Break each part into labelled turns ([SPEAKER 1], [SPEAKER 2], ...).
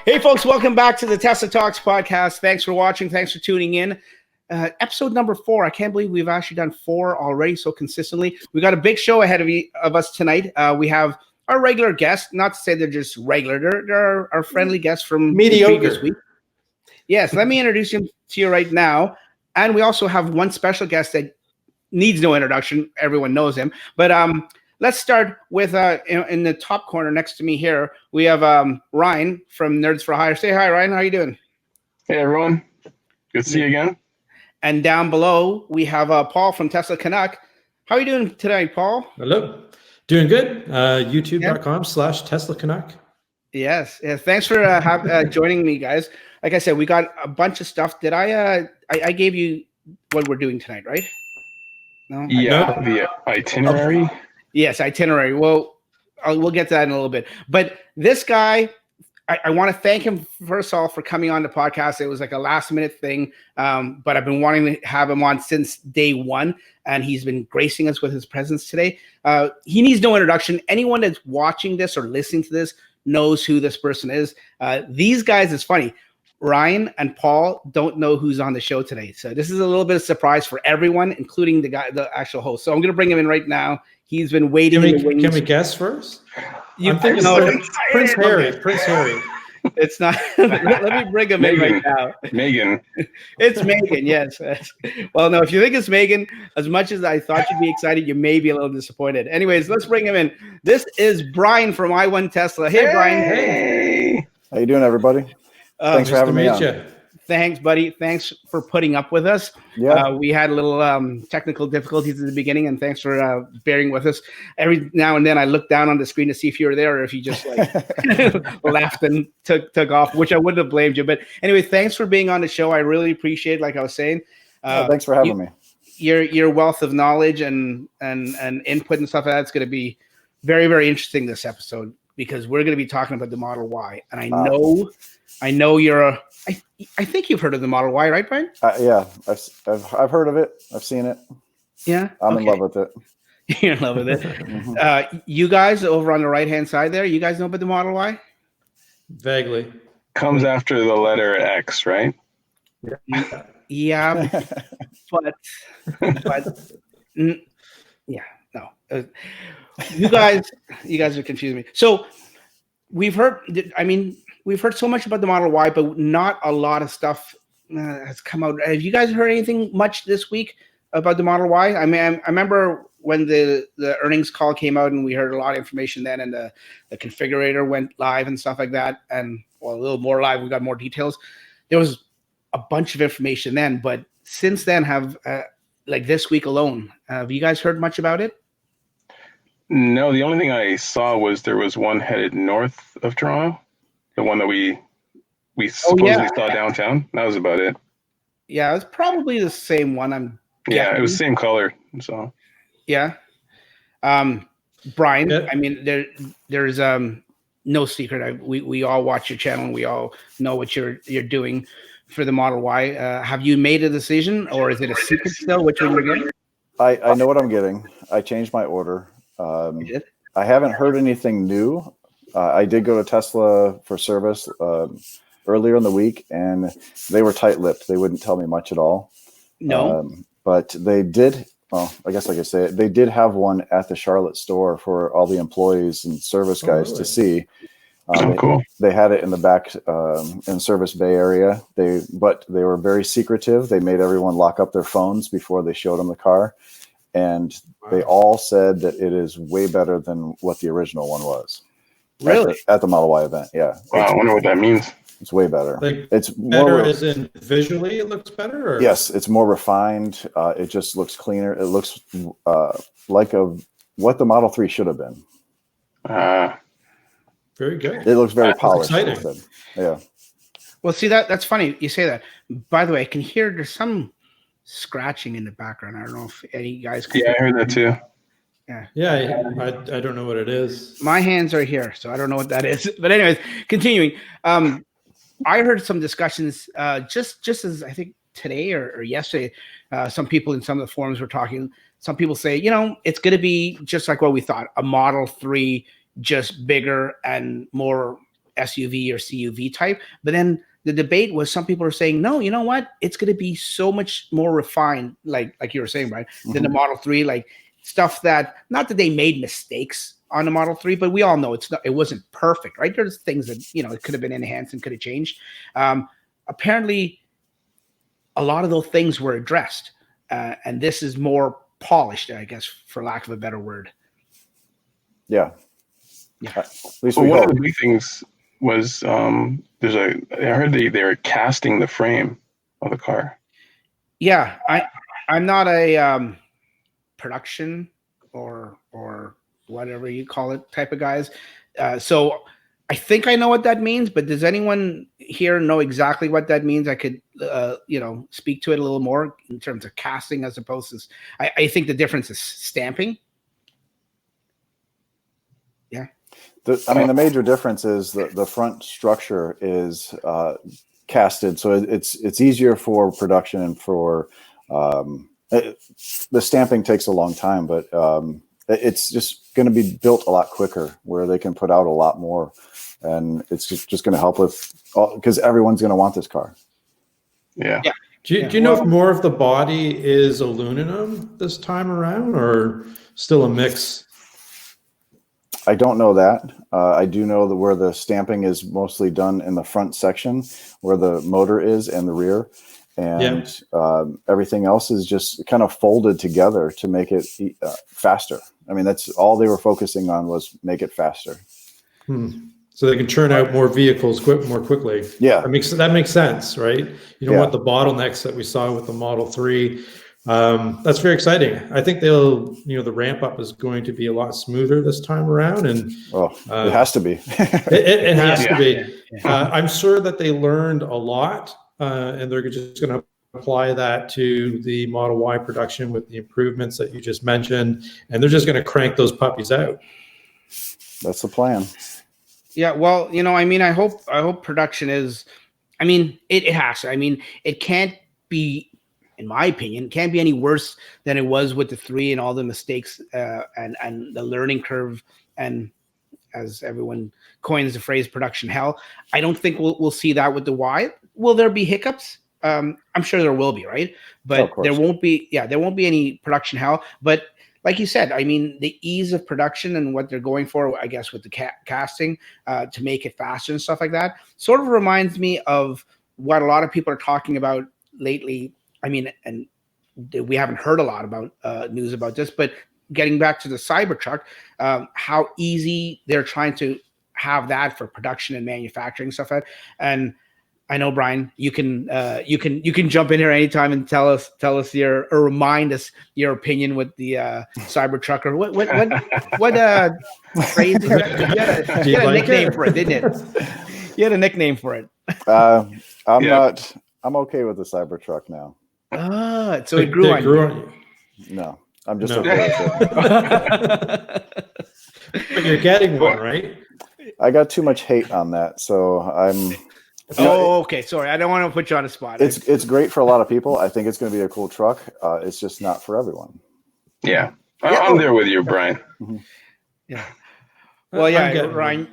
[SPEAKER 1] Hey, folks, welcome back to the Tesla Talks podcast. Thanks for watching. Thanks for tuning in. Episode number 4. I can't believe we've actually done 4 already so consistently. We got a big show ahead of us tonight. We have our regular guests. Not to say they're just regular. They're our friendly guests from the previous week. Yes, let me introduce him to you right now. And we also have one special guest that needs no introduction. Everyone knows him. But let's start with in the top corner next to me here. We have Ryan from Nerds for Hire. Say hi, Ryan. How you doing?
[SPEAKER 2] Hey, everyone. Good to see you again.
[SPEAKER 1] And down below, we have Paul from Tesla Canuck. How are you doing today, Paul?
[SPEAKER 3] Hello. Doing good. YouTube.com/Tesla Canuck.
[SPEAKER 1] Yes. Thanks for joining me, guys. Like I said, we got a bunch of stuff. Did I gave you what we're doing tonight, right? No?
[SPEAKER 2] Yeah, the itinerary.
[SPEAKER 1] Yes, itinerary. Well, we'll get to that in a little bit. But this guy, I want to thank him, first of all, for coming on the podcast. It was like a last-minute thing, but I've been wanting to have him on since day one, and he's been gracing us with his presence today. He needs no introduction. Anyone that's watching this or listening to this knows who this person is. These guys, it's funny. Ryan and Paul don't know who's on the show today. So this is a little bit of surprise for everyone, including the actual host. So I'm going to bring him in right now. He's been waiting.
[SPEAKER 3] Can we guess first?
[SPEAKER 1] I'm
[SPEAKER 3] thinking Prince Harry. Prince Harry.
[SPEAKER 1] It's not. Let me bring him in right now.
[SPEAKER 2] Megan.
[SPEAKER 1] It's Megan, yes. Well, no, if you think it's Megan, as much as I thought you'd be excited, you may be a little disappointed. Anyways, let's bring him in. This is Brian from i1Tesla. Hey, Brian.
[SPEAKER 2] Hey.
[SPEAKER 4] How you doing, everybody? Thanks for having me on.
[SPEAKER 1] Thanks, buddy. Thanks for putting up with us.
[SPEAKER 4] Yeah.
[SPEAKER 1] We had a little technical difficulties at the beginning, and thanks for bearing with us. Every now and then I look down on the screen to see if you were there or if you just like left and took off, which I wouldn't have blamed you. But anyway, thanks for being on the show. I really appreciate it, like I was saying.
[SPEAKER 4] Thanks for having me.
[SPEAKER 1] Your wealth of knowledge and input and stuff like that's going to be very, very interesting this episode, because we're going to be talking about the Model Y. And I know you're I think you've heard of the Model Y, right, Brian?
[SPEAKER 4] Yeah, I've heard of it. I've seen it.
[SPEAKER 1] Yeah,
[SPEAKER 4] I'm in love with it.
[SPEAKER 1] You're in love with it. You guys over on the right-hand side there, you guys know about the Model Y?
[SPEAKER 3] Vaguely.
[SPEAKER 2] Comes after the letter X, right?
[SPEAKER 1] Yeah, but yeah, no. You guys are confusing me. So we've heard so much about the Model Y, but not a lot of stuff has come out. Have you guys heard anything much this week about the Model Y? I mean, I remember when the earnings call came out, and we heard a lot of information then, and the configurator went live and stuff like that, and a little more live. We got more details. There was a bunch of information then, but since then, like this week alone, have you guys heard much about it?
[SPEAKER 2] No, the only thing I saw was there was one headed north of Toronto. The one that we supposedly saw downtown. That was about it.
[SPEAKER 1] Yeah, it's probably the same one.
[SPEAKER 2] Yeah, it was the same color. So
[SPEAKER 1] yeah. Brian, I mean, there's no secret. We all watch your channel, and we all know what you're doing for the Model Y. Have you made a decision, or is it a secret still? Which one you're getting?
[SPEAKER 4] I know what I'm getting. I changed my order.
[SPEAKER 1] You did?
[SPEAKER 4] I haven't heard anything new. I did go to Tesla for service earlier in the week, and they were tight-lipped. They wouldn't tell me much at all.
[SPEAKER 1] No.
[SPEAKER 4] But they did, well, I guess I could say it, they did have one at the Charlotte store for all the employees and service guys to see.
[SPEAKER 2] Cool.
[SPEAKER 4] They had it in the back in Service Bay area. But they were very secretive. They made everyone lock up their phones before they showed them the car. And they all said that it is way better than what the original one was.
[SPEAKER 1] Really?
[SPEAKER 4] At the Model Y event, yeah.
[SPEAKER 2] Wow, I wonder what that means.
[SPEAKER 4] It's way better.
[SPEAKER 3] Like
[SPEAKER 4] it's
[SPEAKER 3] better
[SPEAKER 4] more,
[SPEAKER 3] as in visually it looks better? Or?
[SPEAKER 4] Yes, it's more refined. It just looks cleaner. It looks like what the Model 3 should have been.
[SPEAKER 3] Very good.
[SPEAKER 4] It looks very polished.
[SPEAKER 3] Exciting.
[SPEAKER 4] Yeah.
[SPEAKER 1] Well, see, that's funny you say that. By the way, I can hear there's some scratching in the background. I don't know if any guys can.
[SPEAKER 2] Yeah, I heard that too.
[SPEAKER 1] Yeah,
[SPEAKER 3] I don't know what it is.
[SPEAKER 1] My hands are here, so I don't know what that is. But anyways, continuing. I heard some discussions just as I think today or yesterday. Some people in some of the forums were talking. Some people say, it's going to be just like what we thought, a Model 3, just bigger and more SUV or CUV type. But then the debate was, some people are saying, no, you know what? It's going to be so much more refined, like you were saying, right, than the Model 3, like stuff that, not that they made mistakes on the Model 3, but we all know it wasn't perfect, right? There's things that, it could have been enhanced and could have changed. Apparently, a lot of those things were addressed, and this is more polished, I guess, for lack of a better word.
[SPEAKER 4] Yeah. At least
[SPEAKER 2] well,
[SPEAKER 4] we
[SPEAKER 2] one
[SPEAKER 4] hope.
[SPEAKER 2] of the big things was I heard they were casting the frame of the car.
[SPEAKER 1] Yeah, I'm not a production or whatever you call it type of guys. So I think I know what that means, but does anyone here know exactly what that means? I could, speak to it a little more in terms of casting as opposed to, I think the difference is stamping. Yeah.
[SPEAKER 4] The major difference is the front structure is casted, so it's easier for production and for the stamping takes a long time, but it's just going to be built a lot quicker, where they can put out a lot more, and it's just going to help with because everyone's going to want this car.
[SPEAKER 2] Yeah.
[SPEAKER 3] Do you know if more of the body is aluminum this time around, or still a mix?
[SPEAKER 4] I don't know that. I do know that where the stamping is mostly done in the front section, where the motor is, and the rear, and everything else is just kind of folded together to make it faster. I mean, that's all they were focusing on, was make it faster.
[SPEAKER 3] So they can churn out more vehicles more quickly.
[SPEAKER 4] Yeah,
[SPEAKER 3] that makes sense, right? You don't want the bottlenecks that we saw with the Model 3. That's very exciting. I think the ramp up is going to be a lot smoother this time around, and
[SPEAKER 4] it has to be.
[SPEAKER 3] it has to be. I'm sure that they learned a lot, and they're just going to apply that to the Model Y production with the improvements that you just mentioned, and they're just going to crank those puppies out.
[SPEAKER 4] That's the plan.
[SPEAKER 1] Yeah, well, I hope production is, it has to. It can't be, in my opinion, can't be any worse than it was with the 3 and all the mistakes and the learning curve, and as everyone coins the phrase, production hell. I don't think we'll see that with the Y. Will there be hiccups? I'm sure there will be, right? But there won't be any production hell. But like you said, the ease of production and what they're going for, I guess, with the casting to make it faster and stuff like that, sort of reminds me of what a lot of people are talking about lately. And we haven't heard a lot about news about this, but getting back to the Cybertruck, how easy they're trying to have that for production and manufacturing stuff. And I know, Brian, you can jump in here anytime and tell us or remind us your opinion with the Cybertruck, or what phrase? You had a nickname for it, didn't it? You had a nickname for it.
[SPEAKER 4] I'm okay with the Cybertruck now.
[SPEAKER 1] So it grew on you.
[SPEAKER 4] No, I'm just okay with it.
[SPEAKER 3] But you're getting one, right?
[SPEAKER 4] I got too much hate on that, so I'm.
[SPEAKER 1] Okay. Sorry, I don't want to put you on the spot.
[SPEAKER 4] It's great for a lot of people. I think it's going to be a cool truck. It's just not for everyone.
[SPEAKER 2] Yeah, I'm there with you, Brian.
[SPEAKER 4] Mm-hmm.
[SPEAKER 1] Yeah. Well, yeah, Ryan,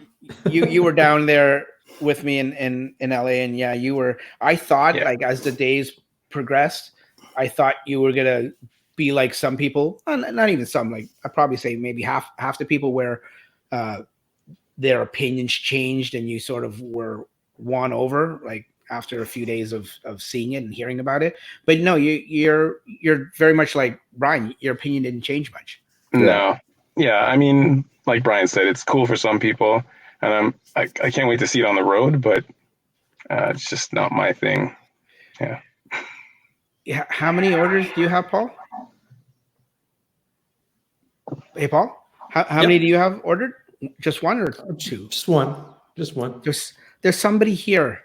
[SPEAKER 1] you were down there with me in LA, and you were. I thought like as the days progressed, I thought you were gonna be like some people, not even some. Like I'd probably say maybe half the people where their opinions changed, and you sort of were won over, like after a few days of seeing it and hearing about it. But no, you're very much like Brian. Your opinion didn't change much.
[SPEAKER 2] No, like Brian said, it's cool for some people, and I can't wait to see it on the road. But it's just not my thing. Yeah.
[SPEAKER 1] Yeah. How many orders do you have, Paul? Hey, Paul. How many do you have ordered? Just one or two?
[SPEAKER 3] Just one.
[SPEAKER 1] There's somebody here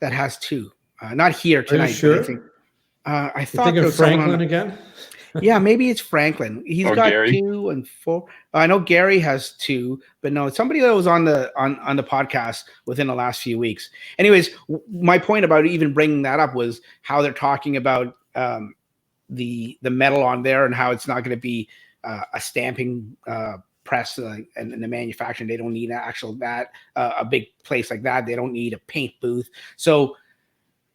[SPEAKER 1] that has two. Not here tonight.
[SPEAKER 3] Are you sure?
[SPEAKER 1] I thought
[SPEAKER 3] there was Franklin again.
[SPEAKER 1] Yeah, maybe it's Franklin. He's got Gary. 2 and 4. I know Gary has 2, but no, it's somebody that was on the podcast within the last few weeks. Anyways, my point about even bringing that up was how they're talking about the metal on there and how it's not going to be a stamping press and the manufacturing. They don't need a big place like that. They don't need a paint booth. So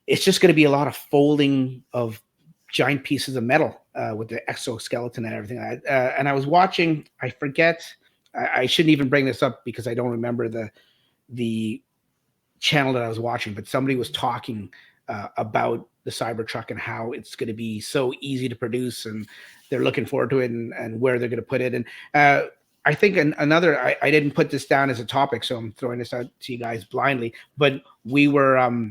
[SPEAKER 1] it's just going to be a lot of folding of giant pieces of metal with the exoskeleton and everything. And I was watching, I forget, I shouldn't even bring this up because I don't remember the channel that I was watching, but somebody was talking about the Cybertruck and how it's going to be so easy to produce, and they're looking forward to it, and where they're going to put it. And I think I didn't put this down as a topic, so I'm throwing this out to you guys blindly, but we were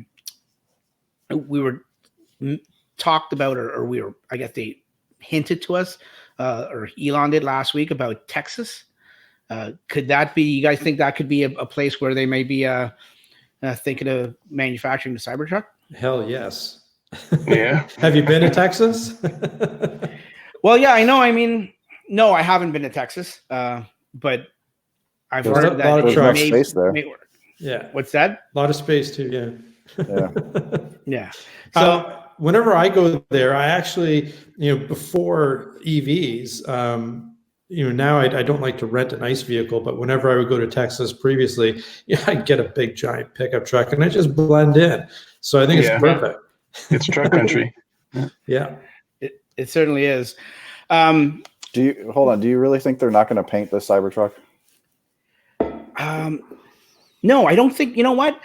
[SPEAKER 1] talked about, or I guess they hinted to us, or Elon did last week, about Texas. Could that be, you guys think that could be a place where they may be thinking of manufacturing the Cybertruck?
[SPEAKER 3] Hell yes.
[SPEAKER 2] Yeah.
[SPEAKER 3] Have you been to Texas?
[SPEAKER 1] Well, yeah, I know. I mean, no, I haven't been to Texas, but I've heard that
[SPEAKER 3] it
[SPEAKER 1] may work.
[SPEAKER 3] Yeah.
[SPEAKER 1] What's that?
[SPEAKER 3] A lot of space too. Yeah.
[SPEAKER 1] Yeah. So
[SPEAKER 3] whenever I go there, I actually, before EVs, now I don't like to rent an ICE vehicle, but whenever I would go to Texas previously, I'd get a big giant pickup truck and I just blend in. So I think it's perfect.
[SPEAKER 2] It's truck country.
[SPEAKER 3] Yeah.
[SPEAKER 1] It certainly is.
[SPEAKER 4] Do you really think they're not going to paint the Cybertruck?
[SPEAKER 1] No, I don't think. You know what?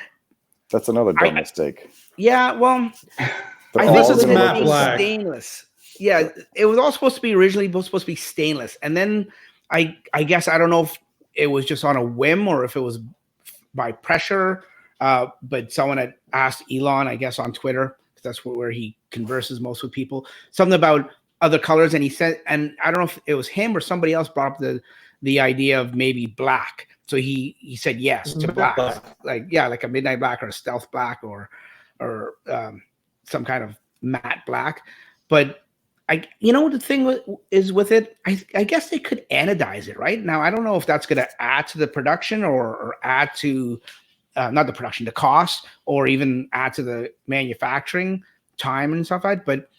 [SPEAKER 4] That's another dumb mistake.
[SPEAKER 1] Yeah, well, I think it's matte black, stainless. Yeah, it was all supposed to be originally supposed to be stainless, and then I guess I don't know if it was just on a whim or if it was by pressure. But someone had asked Elon, I guess, on Twitter, because that's where he converses most with people, something about other colors, and he said, and I don't know if it was him or somebody else brought up the idea of maybe black. So he said yes to black, like a midnight black or a stealth black or some kind of matte black. But the thing is with it, I guess they could anodize it right now. I don't know if that's going to add to the production or add to not the production, the cost, or even add to the manufacturing time and stuff like that. But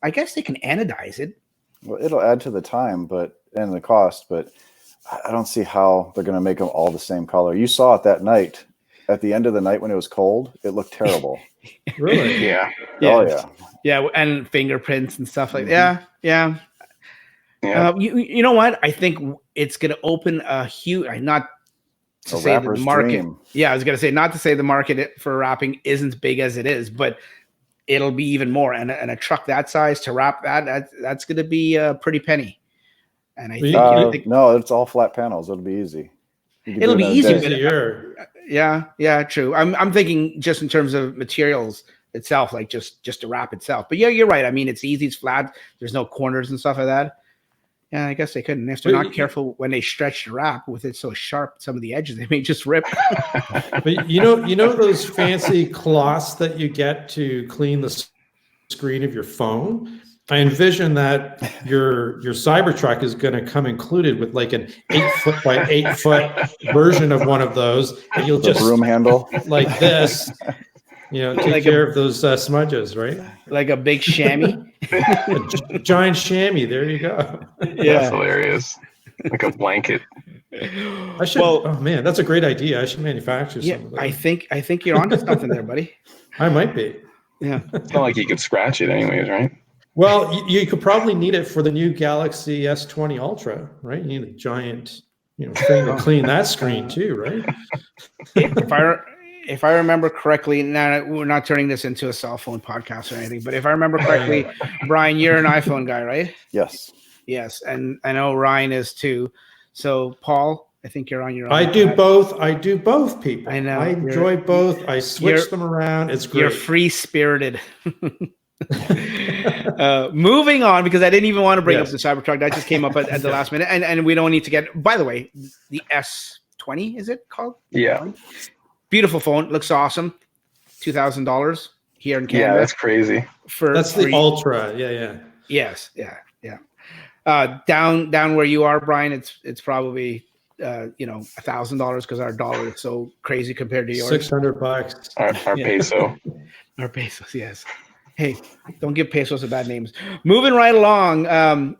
[SPEAKER 1] I guess they can anodize it.
[SPEAKER 4] Well, it'll add to the time, and the cost, but I don't see how they're going to make them all the same color. You saw it that night. At the end of the night when it was cold, it looked terrible.
[SPEAKER 2] Really? Yeah.
[SPEAKER 4] Oh, yeah.
[SPEAKER 1] Yeah, and fingerprints and stuff like that. Yeah. You know what? I think it's going to open a huge, not to say the market. Dream. Yeah, I was going to say, not to say the market for wrapping isn't big as it is, but it'll be even more. And a truck that size to wrap that's going to be a pretty penny. And I think
[SPEAKER 4] no, it's all flat panels. It'll be easy.
[SPEAKER 1] It'll be easy. Yeah, true. I'm thinking just in terms of materials itself, like just to wrap itself. But yeah, you're right. I mean, it's easy. It's flat. There's no corners and stuff like that. Yeah, I guess they couldn't. If they're not careful when they stretch the wrap with it so sharp, some of the edges, they may just rip.
[SPEAKER 3] But you know those fancy cloths that you get to clean the screen of your phone? I envision that your Cybertruck is going to come included with like an 8-foot by 8-foot version of one of those, and you'll just
[SPEAKER 4] broom handle
[SPEAKER 3] like this. Take like care of those smudges, right?
[SPEAKER 1] Like a big chamois.
[SPEAKER 3] A giant chamois. There you go.
[SPEAKER 2] Yeah, that's hilarious. Like a blanket.
[SPEAKER 3] I should. Oh man, that's a great idea. I should manufacture some of those.
[SPEAKER 1] I think you're onto something there, buddy.
[SPEAKER 3] I might be.
[SPEAKER 1] Yeah.
[SPEAKER 2] It's not like you could scratch it, anyways, right?
[SPEAKER 3] Well, you could probably need it for the new Galaxy S20 Ultra, right? You need a giant, thing to clean that screen too, right?
[SPEAKER 1] If I remember correctly, now we're not turning this into a cell phone podcast or anything, but if I remember correctly, Brian, you're an iPhone guy, right?
[SPEAKER 4] Yes.
[SPEAKER 1] Yes, and I know Ryan is too. So, Paul, I think you're on your own.
[SPEAKER 3] I do both, people.
[SPEAKER 1] I know.
[SPEAKER 3] I enjoy both. I switch them around. It's great.
[SPEAKER 1] You're free-spirited. Moving on, because I didn't even want to bring up the Cybertruck. That just came up at the last minute, and we don't need to get. By the way, the S20 is it called?
[SPEAKER 2] Yeah.
[SPEAKER 1] Beautiful phone, looks awesome. $2,000 here in Canada.
[SPEAKER 2] Yeah, that's crazy.
[SPEAKER 3] That's the Ultra. Yeah.
[SPEAKER 1] Yes, yeah. Down where you are, Brian, it's probably $1,000 because our dollar is so crazy compared to yours.
[SPEAKER 3] $600.
[SPEAKER 2] Our peso.
[SPEAKER 1] Our pesos, yes. Hey, don't give pesos a bad names. Moving right along.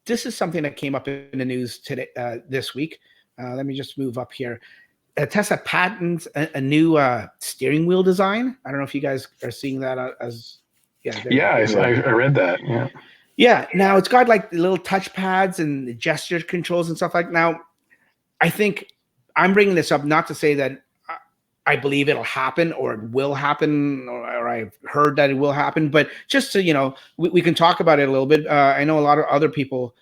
[SPEAKER 1] this is something that came up in the news today, this week. Let me just move up here. Tesla patents a new steering wheel design. I don't know if you guys are seeing that as.
[SPEAKER 2] I read that. Yeah.
[SPEAKER 1] Yeah. Now it's got like the little touch pads and the gesture controls and stuff like. Now, I think I'm bringing this up not to say that I believe it'll happen or it will happen or I've heard that it will happen, but just to, we can talk about it a little bit. I know a lot of other people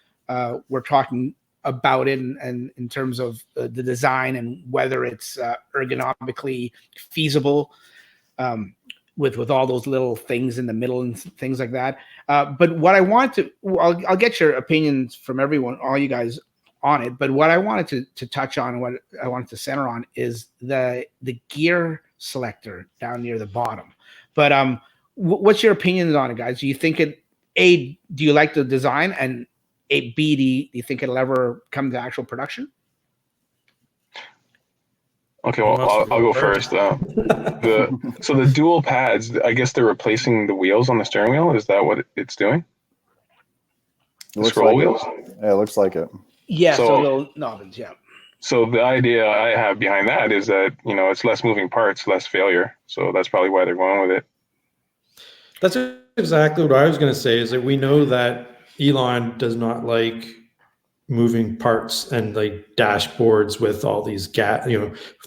[SPEAKER 1] were talking about it and in terms of the design and whether it's ergonomically feasible with all those little things in the middle and things like that. But what I want to, I'll get your opinions from everyone, all you guys on it. But what I wanted to touch on, what I wanted to center on is the gear selector down near the bottom. But what's your opinions on it, guys? Do you think do you like the design? And B, do you think it'll ever come to actual production?
[SPEAKER 2] Okay, well, I'll go first. So the dual pads, I guess they're replacing the wheels on the steering wheel. Is that what it's doing? The scroll wheels?
[SPEAKER 4] Yeah, it looks like it.
[SPEAKER 1] Yeah, so little knobs, yeah.
[SPEAKER 2] So the idea I have behind that is that, it's less moving parts, less failure. So that's probably why they're going with it.
[SPEAKER 3] That's exactly what I was going to say, is that we know that Elon does not like moving parts and like dashboards with all these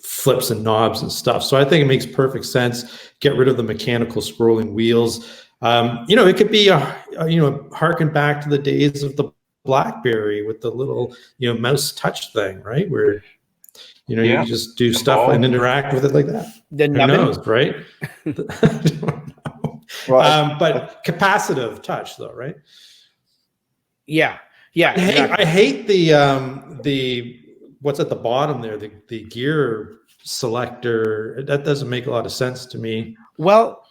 [SPEAKER 3] flips and knobs and stuff. So I think it makes perfect sense. Get rid of the mechanical scrolling wheels. It could be harken back to the days of the BlackBerry with the little mouse touch thing, right? Where you just do stuff and interact with it like that. Who knows, right? I don't know. Well, but capacitive touch, though, right?
[SPEAKER 1] Yeah. Exactly.
[SPEAKER 3] I hate the what's at the bottom there, the gear selector. That doesn't make a lot of sense to me.
[SPEAKER 1] Well,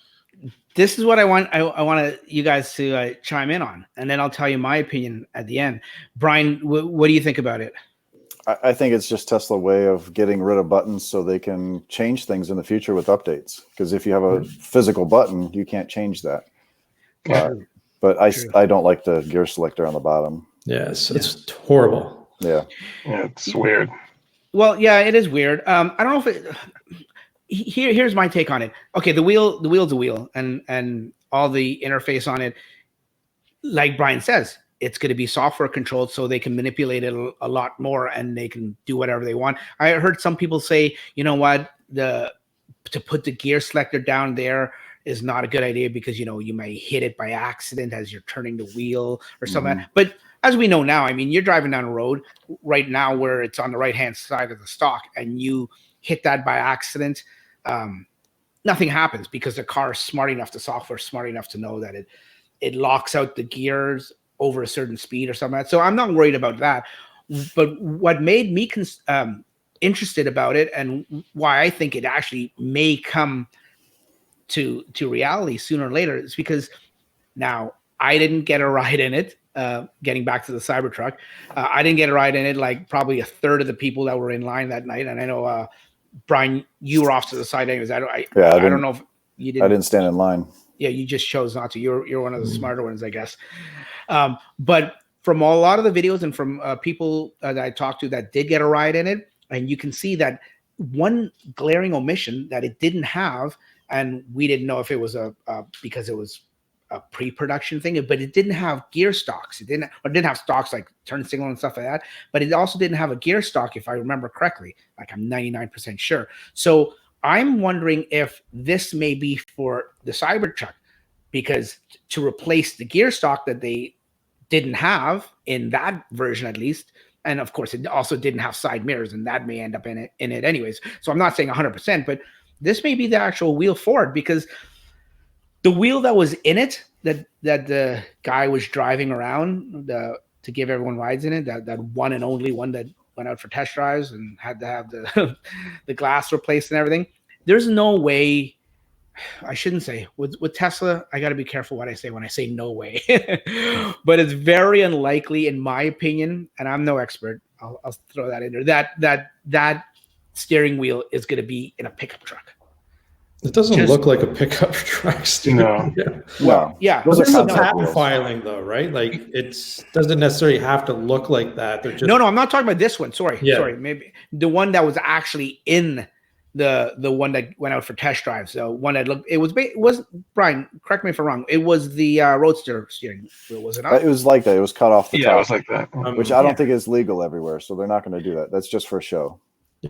[SPEAKER 1] this is what I want you guys to chime in on, and then I'll tell you my opinion at the end. Brian, what do you think about it?
[SPEAKER 4] I think it's just Tesla's way of getting rid of buttons so they can change things in the future with updates. Because if you have a physical button, you can't change that. But I don't like the gear selector on the bottom.
[SPEAKER 3] Yes, it's horrible.
[SPEAKER 4] Yeah,
[SPEAKER 2] it's weird.
[SPEAKER 1] Well, yeah, it is weird. I don't know if it. Here's my take on it. Okay, the wheel's a wheel, and all the interface on it, like Brian says, it's going to be software controlled, so they can manipulate it a lot more, and they can do whatever they want. I heard some people say, you know what, to put the gear selector down there is not a good idea because you may hit it by accident as you're turning the wheel or something. But as we know now, I mean, you're driving down a road right now where it's on the right-hand side of the stock, and you hit that by accident, nothing happens because the car is smart enough, the software is smart enough to know that it locks out the gears over a certain speed or something like that. So I'm not worried about that. But what made me interested about it, and why I think it actually may come to reality sooner or later, is because now I didn't get a ride in it. Getting back to the Cybertruck, I didn't get a ride in it like probably a third of the people that were in line that night. And I know, Brian, you were off to the side anyways. I don't know if you didn't.
[SPEAKER 4] I didn't stand in line.
[SPEAKER 1] Yeah, you just chose not to. You're one of the smarter ones, I guess. But from a lot of the videos and from people that I talked to that did get a ride in it, and you can see that one glaring omission that it didn't have, and we didn't know if it was because it was a pre-production thing, but it didn't have gear stocks. It didn't have stocks like turn signal and stuff like that, but it also didn't have a gear stock, if I remember correctly. Like, I'm 99% sure. So I'm wondering if this may be for the Cybertruck, because to replace the gear stock that they didn't have in that version, at least. And of course, it also didn't have side mirrors, and that may end up in it anyways. So I'm not saying 100%, but this may be the actual wheel for it, because the wheel that was in it, that the guy was driving around to give everyone rides in it, that one and only one that went out for test drives and had to have the glass replaced and everything. There's no way. I shouldn't say with Tesla. I got to be careful what I say when I say no way, but it's very unlikely, in my opinion. And I'm no expert. I'll throw that in there. That steering wheel is going to be in a pickup truck.
[SPEAKER 3] It doesn't look like a pickup truck steering
[SPEAKER 2] No.
[SPEAKER 3] wheel.
[SPEAKER 1] Well, yeah.
[SPEAKER 4] Those are
[SPEAKER 3] There's a
[SPEAKER 4] concept
[SPEAKER 3] patent
[SPEAKER 4] wheels.
[SPEAKER 3] filing though, right? Like doesn't necessarily have to look like that. They're just
[SPEAKER 1] No, I'm not talking about this one. Sorry,
[SPEAKER 3] Yeah.
[SPEAKER 1] sorry. Maybe the one that was actually in the one that went out for test drives. So one that looked, it was Brian. Correct me if I'm wrong. It was the Roadster steering wheel, was it not?
[SPEAKER 4] It was like that. It was cut off the
[SPEAKER 2] Yeah, it
[SPEAKER 4] top,
[SPEAKER 2] was like that.
[SPEAKER 4] which I don't think is legal everywhere. So they're not going to do that. That's just for show.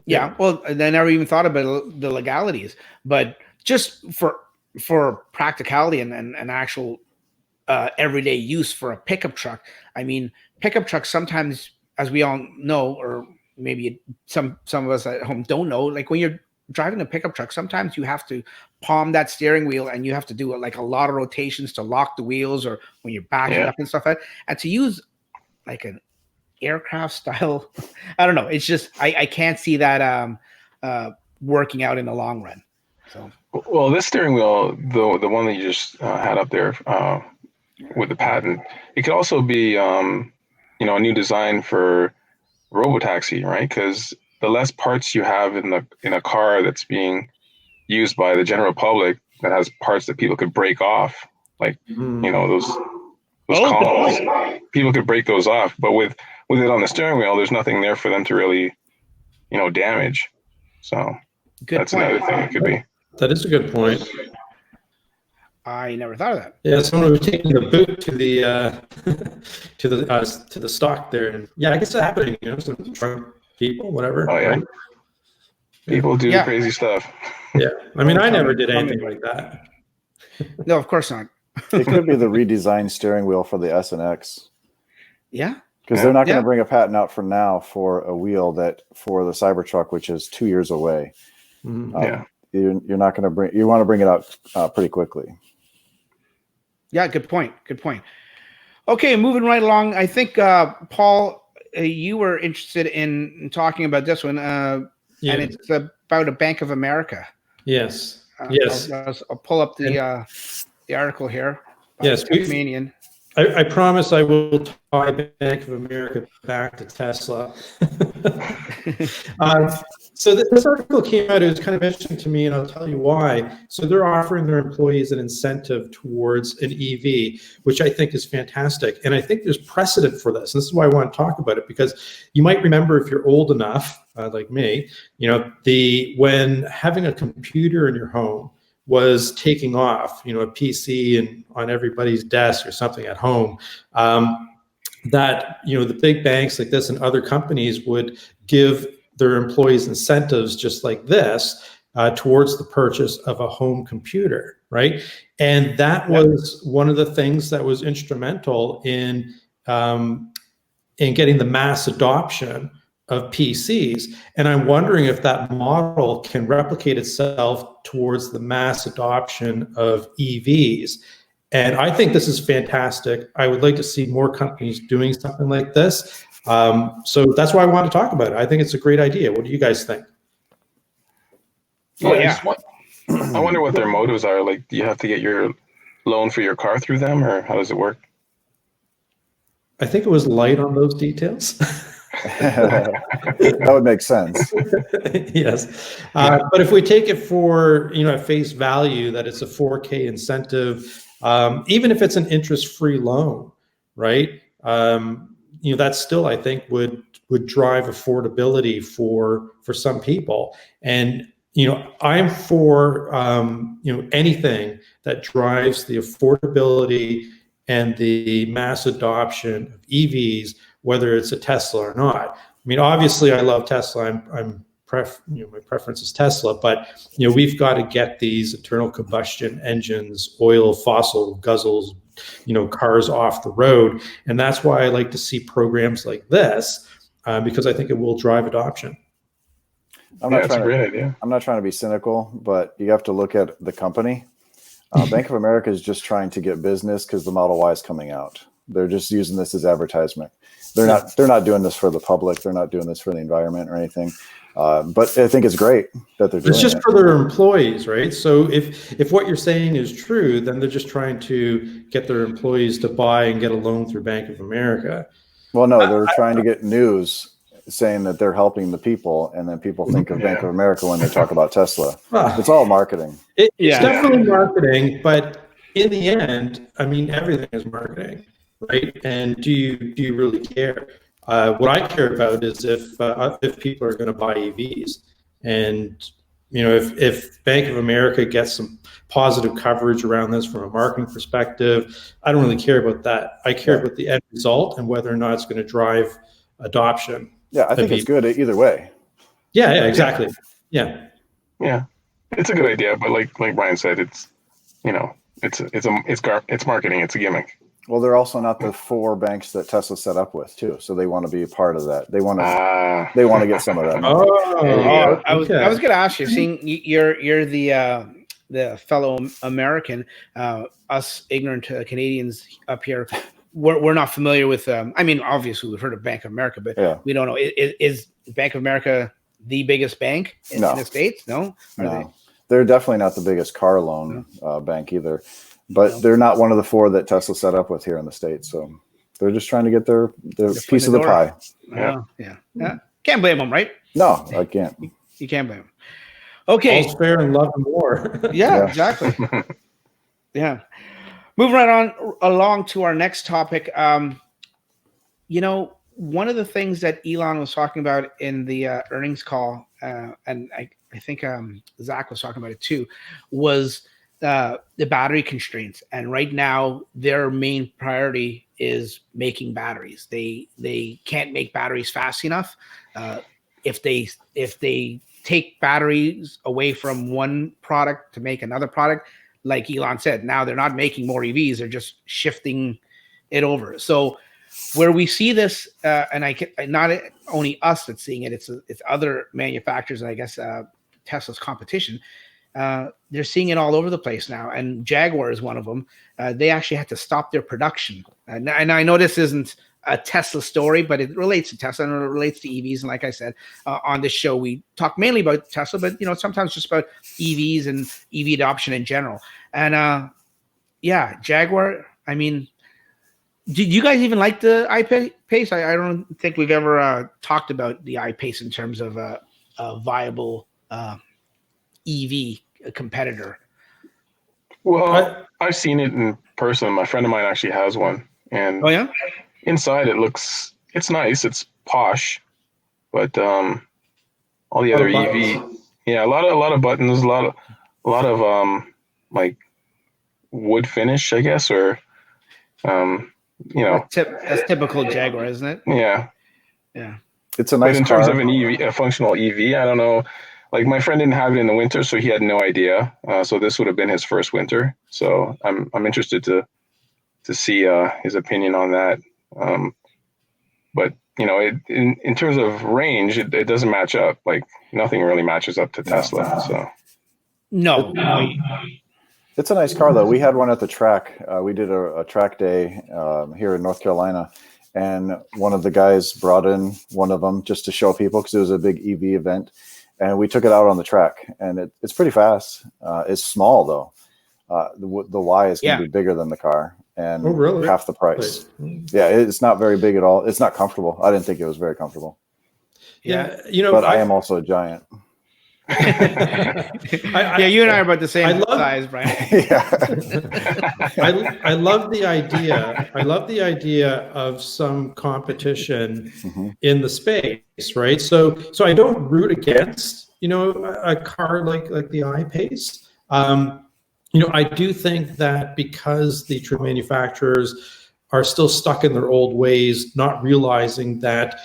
[SPEAKER 1] Yeah. Well, they never even thought about the legalities, but just for practicality and actual everyday use for a pickup truck. I mean, pickup trucks sometimes, as we all know, or maybe some of us at home don't know, like when you're driving a pickup truck, sometimes you have to palm that steering wheel and you have to do like a lot of rotations to lock the wheels, or when you're backing up and stuff like that. And to use like an aircraft style, I don't know. It's just I can't see that working out in the long run. So
[SPEAKER 2] Well, this steering wheel, the one that you just had up there with the patent, it could also be a new design for robotaxi, right? Because the less parts you have in a car that's being used by the general public, that has parts that people could break off, like those columns, people could break those off. But with it on the steering wheel, there's nothing there for them to really damage. So that's another thing it could be.
[SPEAKER 3] That is a good point.
[SPEAKER 1] I never thought of that.
[SPEAKER 3] Yeah, someone was taking the boot to the to the stock there, and I guess it's happening. Some drunk people, whatever.
[SPEAKER 2] Oh yeah,
[SPEAKER 3] right?
[SPEAKER 2] people do crazy stuff.
[SPEAKER 3] Yeah, I mean, I never did anything like that.
[SPEAKER 1] No, of course not.
[SPEAKER 4] It could be the redesigned steering wheel for the S and X.
[SPEAKER 1] Yeah.
[SPEAKER 4] Because they're not going to bring a patent out for now for a wheel that for the Cybertruck, which is 2 years away. You're not going to bring. You want to bring it out pretty quickly.
[SPEAKER 1] Yeah, good point. Good point. Okay, moving right along. I think Paul, you were interested in talking about this one, and it's about a Bank of America.
[SPEAKER 3] Yes. Yes.
[SPEAKER 1] I'll pull up the article here.
[SPEAKER 3] Yes,
[SPEAKER 1] Canadian.
[SPEAKER 3] I promise I will tie Bank of America back to Tesla. So this article came out, it was kind of interesting to me, and I'll tell you why. So they're offering their employees an incentive towards an EV, which I think is fantastic. And I think there's precedent for this. And this is why I want to talk about it, because you might remember, if you're old enough, like me, when having a computer in your home was taking off, a PC and on everybody's desk or something at home, that, the big banks like this and other companies would give their employees incentives just like this towards the purchase of a home computer, right? And that was one of the things that was instrumental in getting the mass adoption of PCs. And I'm wondering if that model can replicate itself towards the mass adoption of EVs. And I think this is fantastic. I would like to see more companies doing something like this. So that's why I want to talk about it. I think it's a great idea. What do you guys think?
[SPEAKER 2] I wonder what their motives are. Like, do you have to get your loan for your car through them, or how does it work?
[SPEAKER 3] I think it was light on those details.
[SPEAKER 4] That would make sense.
[SPEAKER 3] Yes. But if we take it for, at face value, that it's a 4K incentive, even if it's an interest-free loan, right? That still, I think, would drive affordability for some people. And, I'm for, anything that drives the affordability and the mass adoption of EVs, whether it's a Tesla or not. I mean, obviously, I love Tesla. My preference is Tesla, but we've got to get these internal combustion engines, oil, fossil guzzles, cars off the road, and that's why I like to see programs like this, because I think it will drive adoption.
[SPEAKER 2] That's a great idea.
[SPEAKER 4] I'm not trying to be cynical, but you have to look at the company. Bank of America is just trying to get business because the Model Y is coming out. They're just using this as advertisement. They're not doing this for the public. They're not doing this for the environment or anything. But I think it's great that they're doing it.
[SPEAKER 3] It's just for their employees, right? So if what you're saying is true, then they're just trying to get their employees to buy and get a loan through Bank of America.
[SPEAKER 4] Well, no, they're trying to get news saying that they're helping the people, and then people think of Bank of America when they talk about Tesla. It's all marketing.
[SPEAKER 3] It's definitely marketing, but in the end, I mean, everything is marketing, right? And do you really care? What I care about is if people are going to buy EVs, and if Bank of America gets some positive coverage around this from a marketing perspective, I don't really care about that. I care about the end result and whether or not it's going to drive adoption.
[SPEAKER 4] Yeah, I think it's good either way.
[SPEAKER 3] Yeah, exactly. Yeah.
[SPEAKER 2] It's a good idea, but like Brian said, it's it's marketing. It's a gimmick.
[SPEAKER 4] Well, they're also not the 4 banks that Tesla set up with too, so they want to be a part of that. They want to get some of that.
[SPEAKER 1] I was going to ask you. Seeing you're the fellow American, us ignorant Canadians up here, we're not familiar with. I mean, obviously we've heard of Bank of America, but we don't know. Is Bank of America the biggest bank in the States? No,
[SPEAKER 4] they're definitely not the biggest car loan bank either. But they're not one of the 4 that Tesla set up with here in the States. So they're just trying to get their piece of the pie.
[SPEAKER 1] Yeah. Can't blame them, right?
[SPEAKER 4] No, I can't.
[SPEAKER 1] You can't blame them. Okay.
[SPEAKER 3] All's fair in love and war.
[SPEAKER 1] Yeah, exactly. Yeah. Moving right on along to our next topic. One of the things that Elon was talking about in the earnings call, and I think Zach was talking about it too, was the battery constraints. And right now their main priority is making batteries. They can't make batteries fast enough. If they take batteries away from one product to make another product, like Elon said, now they're not making more EVs, they're just shifting it over. So where we see this, and not only us that's seeing it, it's other manufacturers, and I guess Tesla's competition. They're seeing it all over the place now, and Jaguar is one of them. They actually had to stop their production. And I know this isn't a Tesla story, but it relates to Tesla and it relates to EVs. And like I said, on this show, we talk mainly about Tesla, but sometimes just about EVs and EV adoption in general. And Jaguar, I mean, did you guys even like the I-Pace? I don't think we've ever talked about the I-Pace in terms of a viable EV competitor.
[SPEAKER 2] Well, I've seen it in person. My friend of mine actually has one, and inside it's nice. It's posh, but all the other EV, a lot of buttons, a lot of like wood finish, I guess, or
[SPEAKER 1] that's typical Jaguar, isn't it?
[SPEAKER 2] Yeah.
[SPEAKER 4] It's a nice
[SPEAKER 2] car. But in
[SPEAKER 4] car.
[SPEAKER 2] terms of an EV, a functional EV, I don't know. Like my friend didn't have it in the winter, so he had no idea. So this would have been his first winter. So I'm interested to see his opinion on that. But in terms of range, it doesn't match up. Like nothing really matches up to Tesla. So
[SPEAKER 1] no.
[SPEAKER 4] It's a nice car though. We had one at the track. We did a track day here in North Carolina, and one of the guys brought in one of them just to show people because it was a big EV event. And we took it out on the track, and it's pretty fast. It's small though. The Y is going to be bigger than the car, and half the price. Yeah, it's not very big at all. It's not comfortable. I didn't think it was very comfortable.
[SPEAKER 1] Yeah,
[SPEAKER 4] but I am also a giant.
[SPEAKER 1] You and I are about the same size, Brian.
[SPEAKER 3] I love the idea. I love the idea of some competition in the space, right? So I don't root against a car like the I-Pace. I do think that because the true manufacturers are still stuck in their old ways, not realizing that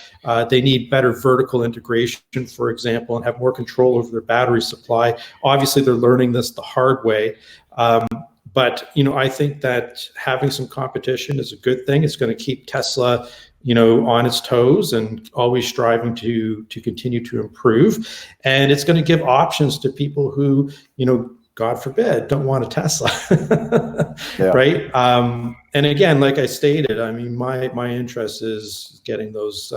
[SPEAKER 3] they need better vertical integration, for example, and have more control over their battery supply. Obviously, they're learning this the hard way. But I think that having some competition is a good thing. It's going to keep Tesla, on its toes and always striving to continue to improve. And it's going to give options to people who, God forbid, don't want a Tesla, right? And again, like I stated, I mean, my interest is getting those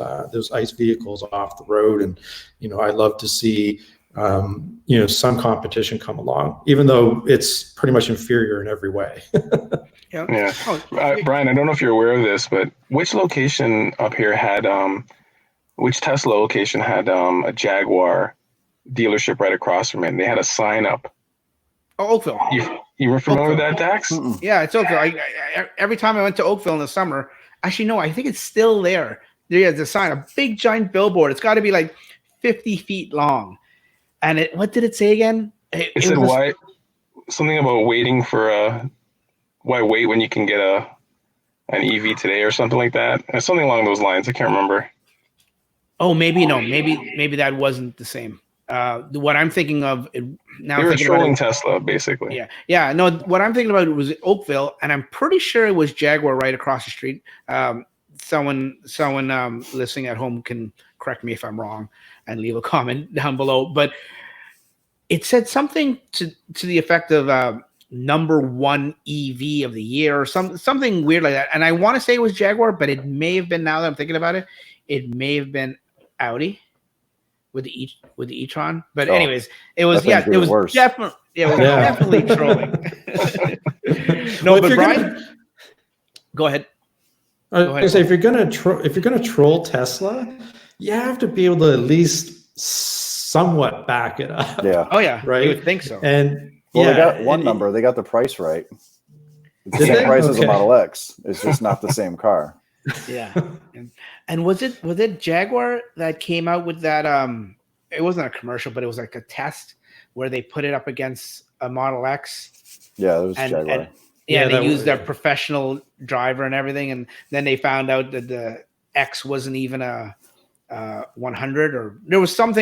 [SPEAKER 3] ICE vehicles off the road, and I love to see some competition come along, even though it's pretty much inferior in every way.
[SPEAKER 2] Brian, I don't know if you're aware of this, but which location up here had which Tesla location had a Jaguar dealership right across from it. And they had a sign up.
[SPEAKER 1] Oh, Oakville.
[SPEAKER 2] You were familiar with that, Dax?
[SPEAKER 1] Yeah, it's Oakville. I every time I went to Oakville in the summer, actually, no, I think it's still there. There's a sign, a big giant billboard. It's got to be like 50 feet long. And what did it say again?
[SPEAKER 2] It said why something about waiting for why wait when you can get an EV today or something like that. Something along those lines. I can't remember.
[SPEAKER 1] Oh, maybe that wasn't the same. What I'm thinking of now,
[SPEAKER 2] they were trolling Tesla, basically.
[SPEAKER 1] Yeah. No, what I'm thinking about was Oakville, and I'm pretty sure it was Jaguar right across the street. Someone listening at home can correct me if I'm wrong and leave a comment down below. But it said something to the effect of #1 EV of the year or something weird like that. And I want to say it was Jaguar, but it may have been, now that I'm thinking about it, it may have been Audi with the e-tron. But anyways, it was definitely trolling. No, but Brian, go ahead.
[SPEAKER 3] I was going to say, if you're gonna troll Tesla, you have to be able to at least somewhat back it up.
[SPEAKER 4] Yeah.
[SPEAKER 1] Oh yeah.
[SPEAKER 3] Right.
[SPEAKER 1] You would think so.
[SPEAKER 3] And
[SPEAKER 4] they got one number. They got the price right. It's the same price as a Model X. It's just not the same car.
[SPEAKER 1] Yeah. And was it Jaguar that came out with that? It wasn't a commercial, but it was like a test where they put it up against a Model X.
[SPEAKER 4] Yeah, it was Jaguar.
[SPEAKER 1] They used their professional driver and everything, and then they found out that the X wasn't even a 100, or there was some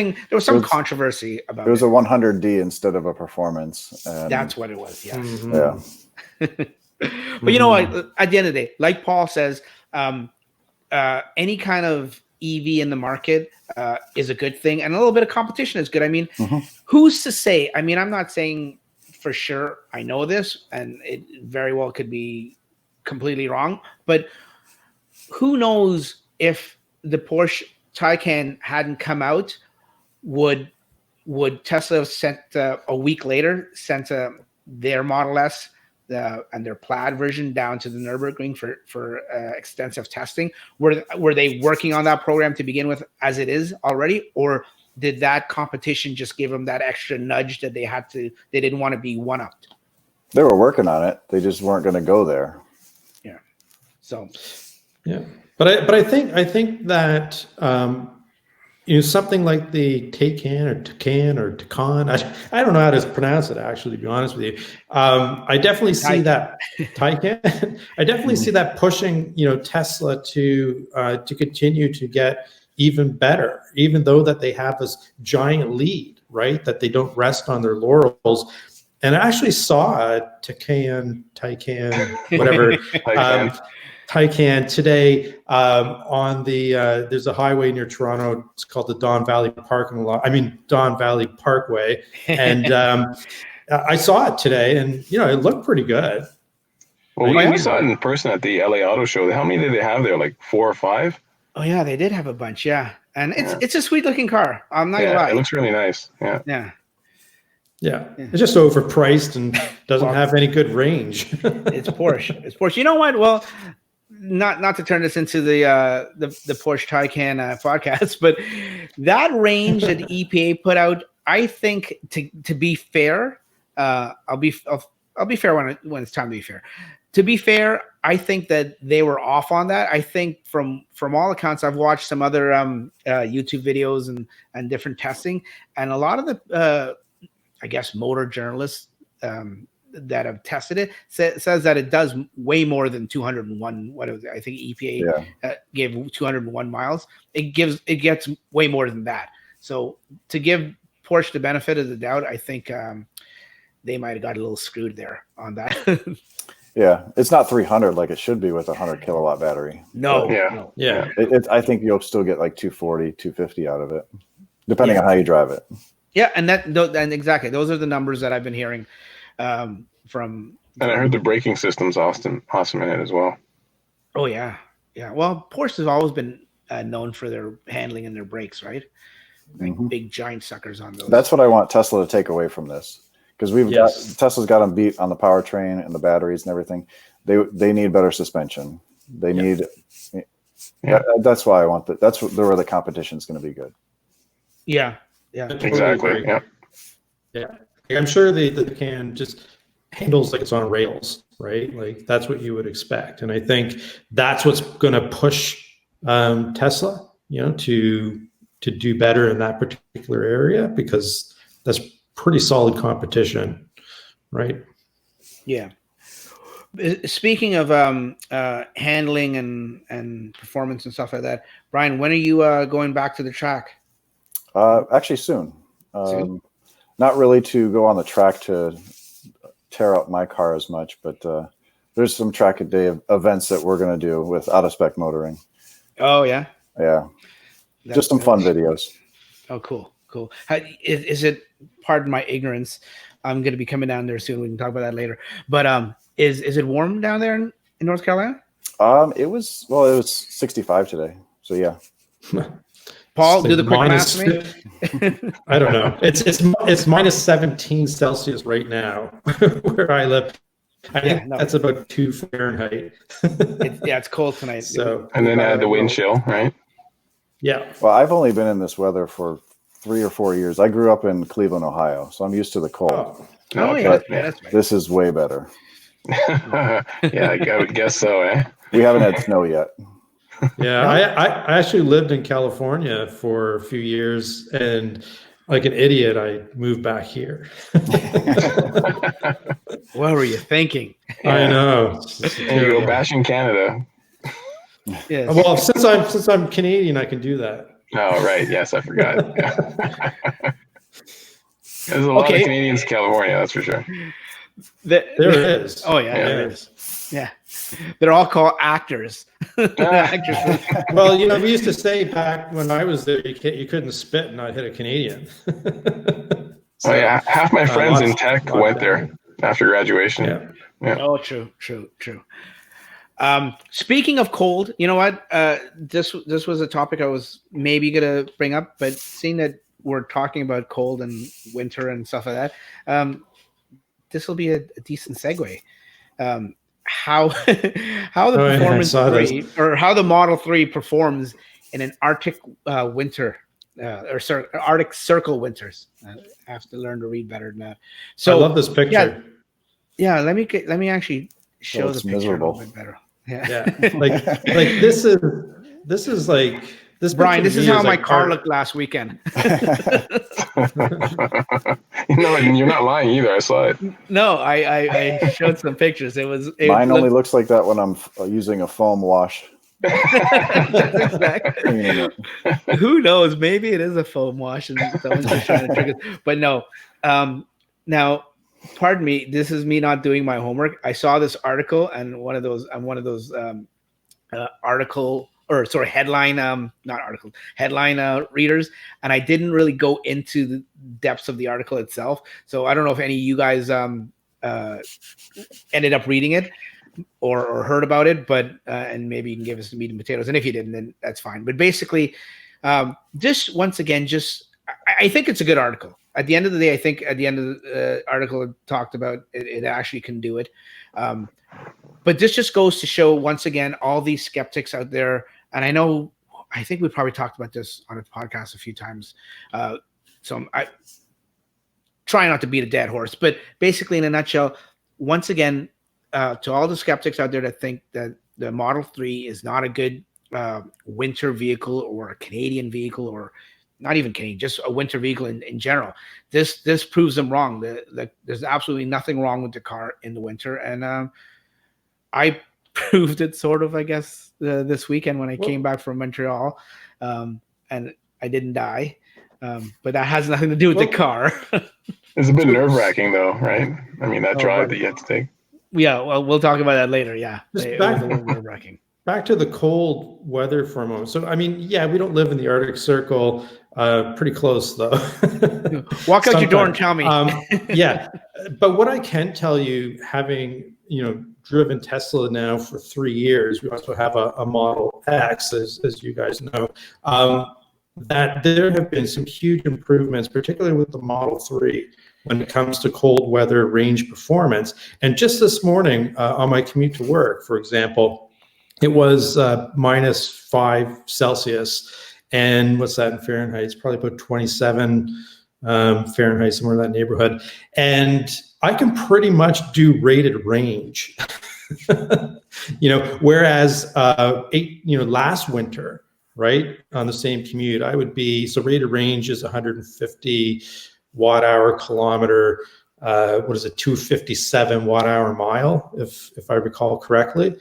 [SPEAKER 1] controversy about it.
[SPEAKER 4] It was a 100D instead of a performance.
[SPEAKER 1] That's what it was. Yes.
[SPEAKER 4] Mm-hmm. Yeah.
[SPEAKER 1] But you know what? At the end of the day, like Paul says, any kind of EV in the market is a good thing, and a little bit of competition is good. I mean, who's to say? I mean, I'm not saying for sure I know this, and it very well could be completely wrong, but who knows if the Porsche Taycan hadn't come out, would Tesla have sent a week later their Model S and their plaid version down to the Nürburgring for extensive testing? Were they working on that program to begin with as it is already, or did that competition just give them that extra nudge that they didn't want to be one-upped?
[SPEAKER 4] They were working on it. They just weren't going to go there.
[SPEAKER 1] Yeah. So.
[SPEAKER 3] Yeah. But I think that something like the Taycan or Taycan, I don't know how to pronounce it, actually, to be honest with you. I definitely see that Taycan. I definitely see that pushing Tesla to continue to get even better, even though that they have this giant lead, right? That they don't rest on their laurels. And I actually saw a Taycan, whatever. Taycan today on the there's a highway near Toronto. It's called the Don Valley Parkway, and I saw it today, and it looked pretty good.
[SPEAKER 2] Well, we saw it in person at the LA Auto Show. How many did they have there? Like 4 or 5?
[SPEAKER 1] Oh yeah, they did have a bunch. Yeah, and it's a sweet looking car. I'm not gonna lie.
[SPEAKER 2] It looks really nice.
[SPEAKER 3] Yeah. It's just overpriced and doesn't have any good range.
[SPEAKER 1] It's Porsche. You know what? Well, not to turn this into the Porsche Taycan podcast, but that range that EPA put out, I think to be fair, I'll be fair when it's time to be fair. To be fair, I think that they were off on that. I think from all accounts, I've watched some other YouTube videos and different testing, and a lot of the I guess motor journalists that have tested it says that it does way more than 201. What is it? I think EPA gave 201 miles. It gets way more than that. So to give Porsche the benefit of the doubt, I think they might have got a little screwed there on that.
[SPEAKER 4] Yeah, it's not 300 like it should be with a 100 kilowatt battery.
[SPEAKER 1] No.
[SPEAKER 4] I think you'll still get like 240, 250 out of it, depending on how you drive it.
[SPEAKER 1] Yeah, and exactly, those are the numbers that I've been hearing from.
[SPEAKER 2] And I heard the braking system's awesome in it as well.
[SPEAKER 1] Oh yeah. Well, Porsche has always been known for their handling and their brakes, right? Like big giant suckers on those.
[SPEAKER 4] That's what I want Tesla to take away from this, because Tesla's got them beat on the powertrain and the batteries and everything. They need better suspension. They need
[SPEAKER 2] Yeah.
[SPEAKER 4] That's why I want that. That's where the competition is going to be good.
[SPEAKER 1] Yeah.
[SPEAKER 2] Exactly. Yeah.
[SPEAKER 3] Yeah. I'm sure the can just handles like it's on rails, right? Like that's what you would expect. And I think that's what's going to push Tesla, to do better in that particular area, because that's pretty solid competition, right?
[SPEAKER 1] Yeah. Speaking of handling and performance and stuff like that, Brian, when are you going back to the track?
[SPEAKER 4] Actually, soon. Not really to go on the track to tear up my car as much, but there's some track a day events that we're going to do with out of spec motoring.
[SPEAKER 1] Oh yeah.
[SPEAKER 4] Yeah. Just some fun videos.
[SPEAKER 1] Oh, cool. Is it? Pardon my ignorance. I'm going to be coming down there soon. We can talk about that later. But is it warm down there in North Carolina?
[SPEAKER 4] It was 65 today. So yeah.
[SPEAKER 1] Paul, do the quick math for me.
[SPEAKER 3] I don't know. It's minus 17 Celsius right now where I live. I think that's about 2 Fahrenheit.
[SPEAKER 1] It's cold tonight.
[SPEAKER 3] So,
[SPEAKER 2] and then add the wind chill, right?
[SPEAKER 3] Yeah.
[SPEAKER 4] Well, I've only been in this weather for 3 or 4 years. I grew up in Cleveland, Ohio, so I'm used to the cold.
[SPEAKER 1] Yeah.
[SPEAKER 4] This is way better.
[SPEAKER 2] Yeah, I would guess so, eh?
[SPEAKER 4] We haven't had snow yet.
[SPEAKER 3] Yeah, I actually lived in California for a few years, and like an idiot, I moved back here.
[SPEAKER 1] What were you thinking?
[SPEAKER 3] I know.
[SPEAKER 2] You go bashing Canada.
[SPEAKER 1] Yes.
[SPEAKER 3] Well, since I'm Canadian, I can do that.
[SPEAKER 2] Oh, right. Yes, I forgot. Yeah. There's a lot of Canadians in California, that's for sure.
[SPEAKER 3] There is.
[SPEAKER 1] Oh yeah, there is. Yeah, they're all called actors.
[SPEAKER 3] Well, we used to say back when I was there, you couldn't spit and not hit a Canadian.
[SPEAKER 2] So, yeah, half my friends in tech went there after graduation.
[SPEAKER 1] Yeah. Oh, true. Speaking of cold, you know what? This was a topic I was maybe gonna bring up, but seeing that we're talking about cold and winter and stuff like that, this will be a decent segue. How the Performance 3 or how the Model 3 performs in an Arctic winter Arctic Circle winters. I have to learn to read better than that. So
[SPEAKER 3] I love this picture.
[SPEAKER 1] Yeah. Let me actually show the picture
[SPEAKER 4] miserable.
[SPEAKER 1] a little bit better. Yeah.
[SPEAKER 3] like this is like this.
[SPEAKER 1] Brian, this is how my car looked last weekend.
[SPEAKER 2] You're not lying either. I saw it.
[SPEAKER 1] No, I showed some pictures.
[SPEAKER 4] Mine only looks like that when I'm using a foam wash.
[SPEAKER 1] Exactly. Who knows? Maybe it is a foam wash and someone's just trying to trick us. But no. Now, pardon me. This is me not doing my homework. I saw this article and one of those headline readers, and I didn't really go into the depths of the article itself. So I don't know if any of you guys ended up reading it or heard about it, but and maybe you can give us the meat and potatoes. And if you didn't, then that's fine. But basically, just once again, I think it's a good article. At the end of the day, I think at the end of the article, it talked about it actually can do it. But this just goes to show once again all these skeptics out there. And I think we probably talked about this on a podcast a few times. So I try not to beat a dead horse, but basically in a nutshell, once again, to all the skeptics out there that think that the Model 3 is not a good winter vehicle or a Canadian vehicle or not even Canadian, just a winter vehicle in general, this proves them wrong. There's absolutely nothing wrong with the car in the winter. And I proved it sort of, I guess, this weekend when I came back from Montreal, and I didn't die. But that has nothing to do with the car.
[SPEAKER 2] It's a bit nerve-wracking, though, right? I mean, that drive that you had to take.
[SPEAKER 1] Yeah, well, we'll talk about that later. Yeah,
[SPEAKER 3] it
[SPEAKER 1] was a little nerve-wracking.
[SPEAKER 3] Back to the cold weather for a moment. So, I mean, yeah, we don't live in the Arctic Circle. Pretty close, though.
[SPEAKER 1] Walk out your door and tell me.
[SPEAKER 3] Yeah, but what I can tell you, having driven Tesla now for 3 years, we also have a Model X, as you guys know, that there have been some huge improvements, particularly with the Model 3, when it comes to cold weather range performance. And just this morning on my commute to work, for example, it was -5 Celsius. And what's that in Fahrenheit? It's probably about 27 Fahrenheit, somewhere in that neighborhood. And I can pretty much do rated range. Whereas last winter, right, on the same commute, I would be, so rated range is 150 watt hour kilometer, 257 watt hour mile, if I recall correctly.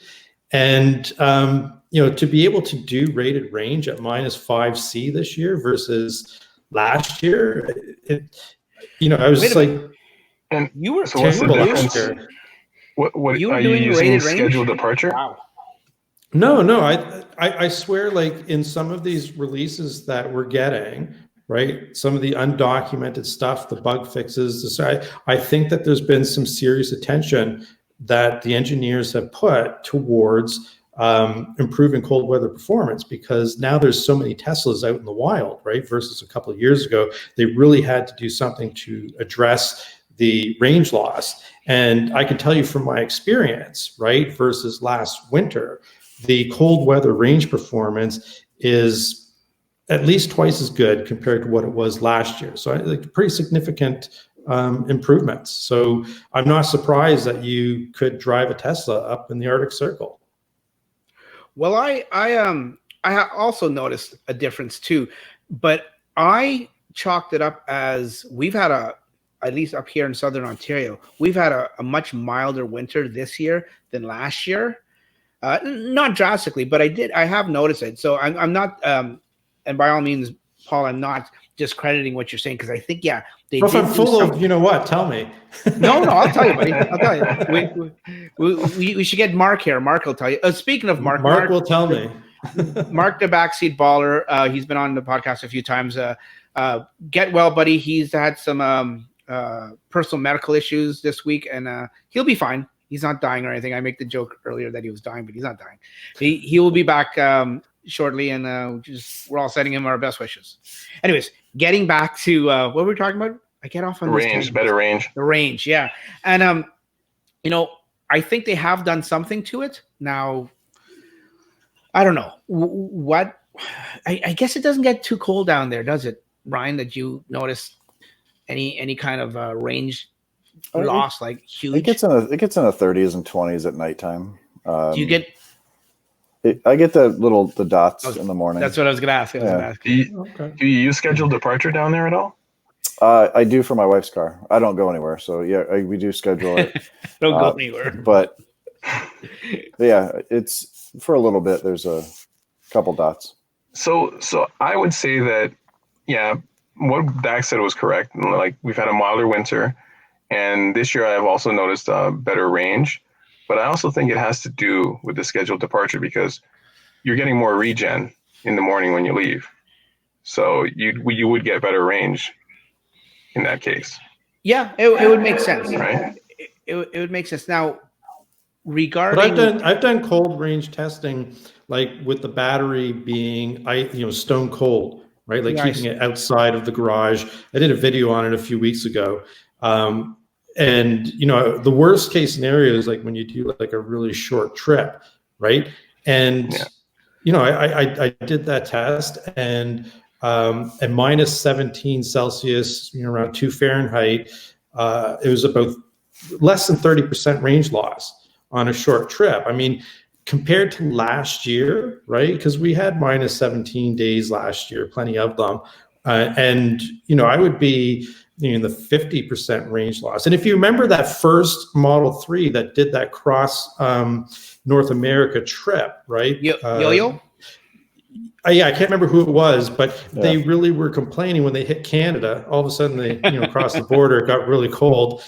[SPEAKER 3] And to be able to do rated range at -5 C this year versus last year, I was like,
[SPEAKER 2] and
[SPEAKER 1] you were
[SPEAKER 2] so what's the difference? What
[SPEAKER 1] you were
[SPEAKER 2] are
[SPEAKER 1] doing
[SPEAKER 2] you using
[SPEAKER 1] rated
[SPEAKER 2] scheduled
[SPEAKER 1] range?
[SPEAKER 2] departure?
[SPEAKER 1] Wow.
[SPEAKER 3] No, I swear, like in some of these releases that we're getting, right, some of the undocumented stuff, the bug fixes, I think that there's been some serious attention that the engineers have put towards improving cold weather performance, because now there's so many Teslas out in the wild, right, versus a couple of years ago. They really had to do something to address the range loss. And I can tell you from my experience, right, versus last winter, the cold weather range performance is at least twice as good compared to what it was last year. So like pretty significant improvements. So I'm not surprised that you could drive a Tesla up in the Arctic Circle.
[SPEAKER 1] Well, I also noticed a difference too, but I chalked it up as we've had at least up here in Southern Ontario, we've had a much milder winter this year than last year. Not drastically, but I have noticed it. So I'm not, and by all means, Paul, I'm not discrediting what you're saying, because I think, yeah, they
[SPEAKER 3] well,
[SPEAKER 1] did
[SPEAKER 3] if I'm full of, you know what, tell me.
[SPEAKER 1] No, I'll tell you, buddy. I'll tell you. We should get Mark here. Mark will tell you. Speaking of Mark
[SPEAKER 3] will tell me.
[SPEAKER 1] Mark, the backseat baller, he's been on the podcast a few times. Get well, buddy. He's had some personal medical issues this week, and he'll be fine. He's not dying or anything. I make the joke earlier that he was dying, but he's not dying. He will be back shortly, and we're all sending him our best wishes. Anyways, getting back to what were we talking about? I get off on
[SPEAKER 2] range, better range. The
[SPEAKER 1] range, yeah. And I think they have done something to it. Now, I don't know what. I guess it doesn't get too cold down there, does it, Ryan? Did you notice any kind of range loss, like huge?
[SPEAKER 4] It gets in the 30s and 20s at nighttime.
[SPEAKER 1] Do you get?
[SPEAKER 4] I get the dots in the morning.
[SPEAKER 1] That's what I was going to ask.
[SPEAKER 2] Do you use scheduled departure down there at all?
[SPEAKER 4] I do for my wife's car. I don't go anywhere, so yeah, we do schedule it.
[SPEAKER 1] Don't go anywhere.
[SPEAKER 4] But yeah, it's for a little bit. There's a couple dots.
[SPEAKER 2] So I would say that, yeah, what Dak said was correct. Like, we've had a milder winter, and this year I have also noticed better range. But I also think it has to do with the scheduled departure, because you're getting more regen in the morning when you leave. So you would get better range in that case.
[SPEAKER 1] Yeah, it would make sense.
[SPEAKER 2] Right?
[SPEAKER 1] It would make sense. Now, regarding...
[SPEAKER 3] But I've done cold range testing, like with the battery being stone cold, right? Like keeping it outside of the garage. I did a video on it a few weeks ago. And the worst case scenario is like when you do like a really short trip, right? And I did that test, and at minus 17 Celsius, around 2 Fahrenheit, it was about less than 30% range loss on a short trip. I mean, compared to last year, right? Because we had minus 17 days last year, plenty of them, and I would be in the 50% range loss. And if you remember that first Model 3 that did that cross North America trip, right?
[SPEAKER 1] Yo-yo?
[SPEAKER 3] Yeah, I can't remember who it was, but they really were complaining when they hit Canada. All of a sudden, they across the border, it got really cold.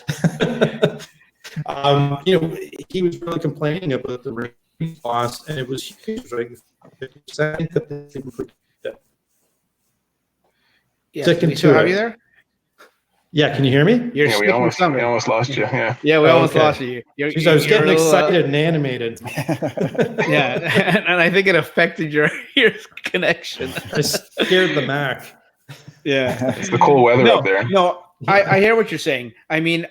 [SPEAKER 3] He was really complaining about the range loss, and it was huge, like 50%.
[SPEAKER 1] Yeah, we still have you there?
[SPEAKER 3] Yeah, can you hear me?
[SPEAKER 2] We almost lost you.
[SPEAKER 1] Yeah, we almost lost you.
[SPEAKER 3] Jeez, I was getting excited and animated.
[SPEAKER 1] Yeah, and I think it affected your connection.
[SPEAKER 3] I scared the Mac.
[SPEAKER 1] Yeah,
[SPEAKER 2] it's the cool weather up there.
[SPEAKER 1] No, I hear what you're saying. I mean,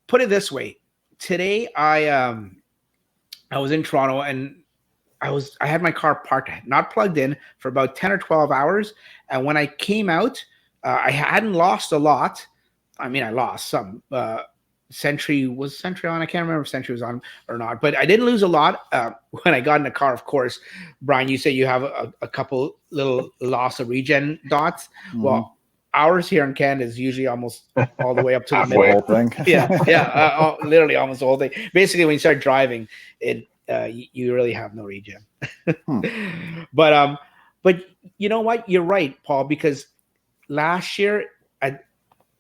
[SPEAKER 1] put it this way: today, I was in Toronto, and I had my car parked, not plugged in, for about 10 or 12 hours. And when I came out, I hadn't lost a lot. I mean, I lost some. Sentry on? I can't remember if Sentry was on or not, but I didn't lose a lot. When I got in the car, of course, Brian, you say you have a couple little loss of regen dots. Mm-hmm. Well, ours here in Canada is usually almost all the way up to the middle.
[SPEAKER 4] Whole thing.
[SPEAKER 1] Yeah, literally almost the whole thing. Basically, when you start driving, you really have no regen. But you know what? You're right, Paul, because last year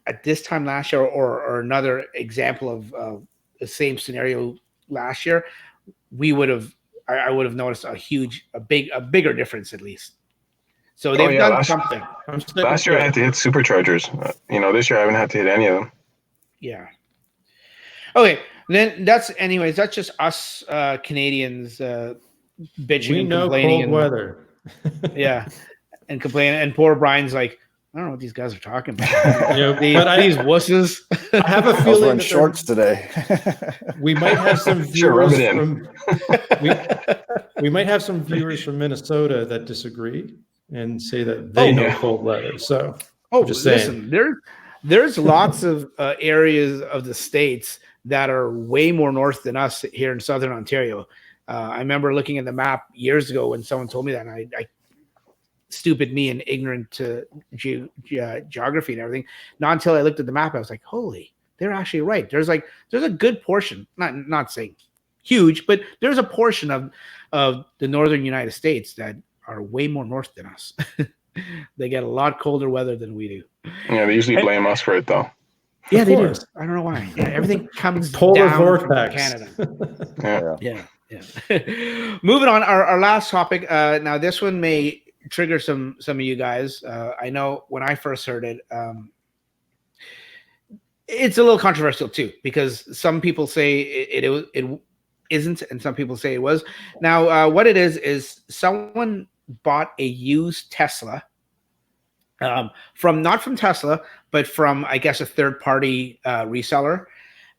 [SPEAKER 1] at this time last year, or another example of the same scenario last year, I would have noticed a bigger difference at least. So they've done something.
[SPEAKER 2] Last year I had to hit superchargers. This year I haven't had to hit any of them.
[SPEAKER 1] Yeah. Okay. Then that's just us Canadians bitching.
[SPEAKER 3] We know
[SPEAKER 1] and complaining
[SPEAKER 3] cold weather.
[SPEAKER 1] Yeah, and complaining. And poor Brian's like, I don't know what these guys are talking about. These wusses.
[SPEAKER 3] I have a feeling
[SPEAKER 4] I was wearing shorts today.
[SPEAKER 3] We might have some viewers we might have some viewers from Minnesota that disagree and say that they know cold weather. So, just saying.
[SPEAKER 1] Listen, there's lots of areas of the States that are way more north than us here in Southern Ontario. I remember looking at the map years ago when someone told me that, and I stupid me and ignorant to geography and everything. Not until I looked at the map, I was like, holy, they're actually right. There's a good portion, not saying huge, but there's a portion of the northern United States that are way more north than us. They get a lot colder weather than we do.
[SPEAKER 2] Yeah, they usually blame us for it though.
[SPEAKER 1] Yeah, they do. I don't know why. Yeah, everything comes
[SPEAKER 3] polar
[SPEAKER 1] down
[SPEAKER 3] vortex
[SPEAKER 1] from
[SPEAKER 2] Canada.
[SPEAKER 1] Yeah. Moving on, our last topic. Now, this one may trigger some of you guys. I know when I first heard it, it's a little controversial too, because some people say it isn't, and some people say it was. Now, what it is someone bought a used Tesla. Not from Tesla, but from, I guess, a third-party reseller,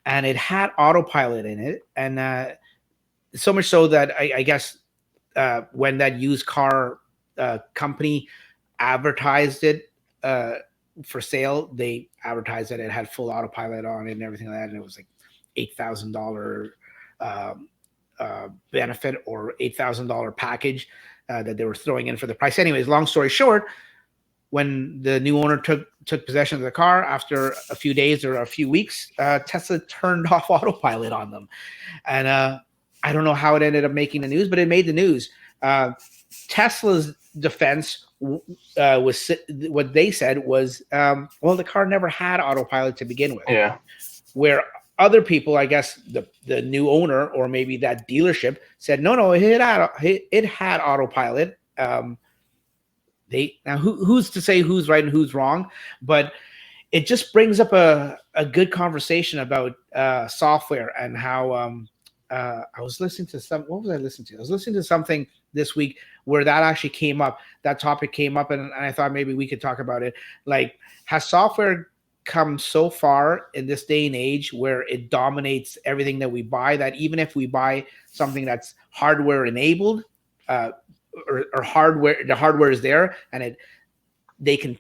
[SPEAKER 1] and it had Autopilot in it, and so much so that I guess when that used car company advertised it for sale, they advertised that it had full Autopilot on it and everything like that, and it was like $8,000 benefit or $8,000 package that they were throwing in for the price. Anyways, long story short, when the new owner took possession of the car after a few days or a few weeks, Tesla turned off Autopilot on them. And I don't know how it ended up making the news, but it made the news. Tesla's defense was what they said was, well, the car never had Autopilot to begin with. Yeah. Where other people, I guess the new owner or maybe that dealership said, no, it had Autopilot. Now who's to say who's right and who's wrong, but it just brings up a good conversation about software and how I was listening to what was I listening to? I was listening to something this week where that actually came up. That topic came up, and I thought maybe we could talk about it. Like, has software come so far in this day and age where it dominates everything that we buy, that even if we buy something that's hardware enabled, or hardware, the hardware is there, and they can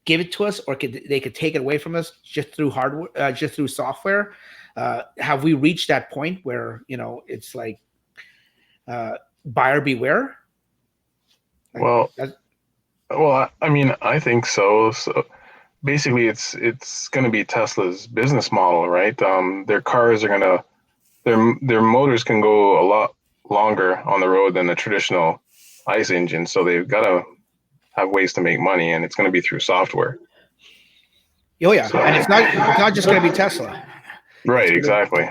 [SPEAKER 1] give it to us, or they could take it away from us just through hardware, just through software. Have we reached that point where it's like buyer beware?
[SPEAKER 2] Well, I mean, I think so. So basically, it's going to be Tesla's business model, right? Their cars are their motors can go a lot longer on the road than a traditional ICE engine, so they've got to have ways to make money, and it's going to be through software.
[SPEAKER 1] Oh yeah, and it's not just going to be Tesla.
[SPEAKER 2] Right, exactly.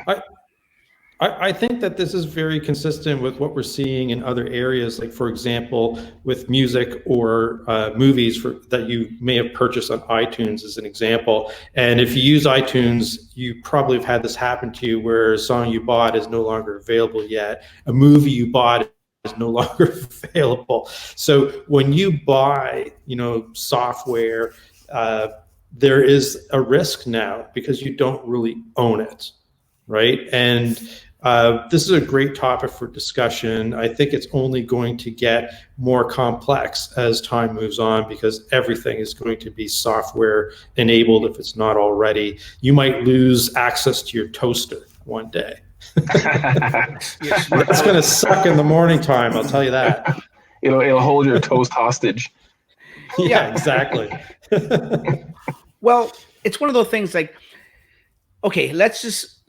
[SPEAKER 3] I think that this is very consistent with what we're seeing in other areas, like, for example, with music or movies that you may have purchased on iTunes as an example. And if you use iTunes, you probably have had this happen to you where a song you bought is no longer available yet. A movie you bought is no longer available. So when you buy, software, there is a risk now because you don't really own it, right? And This is a great topic for discussion. I think it's only going to get more complex as time moves on because everything is going to be software enabled if it's not already. You might lose access to your toaster one day. That's going to suck in the morning time, I'll tell you that.
[SPEAKER 2] It'll hold your toast hostage.
[SPEAKER 3] Yeah, exactly.
[SPEAKER 1] Well, it's one of those things like, okay, let's just,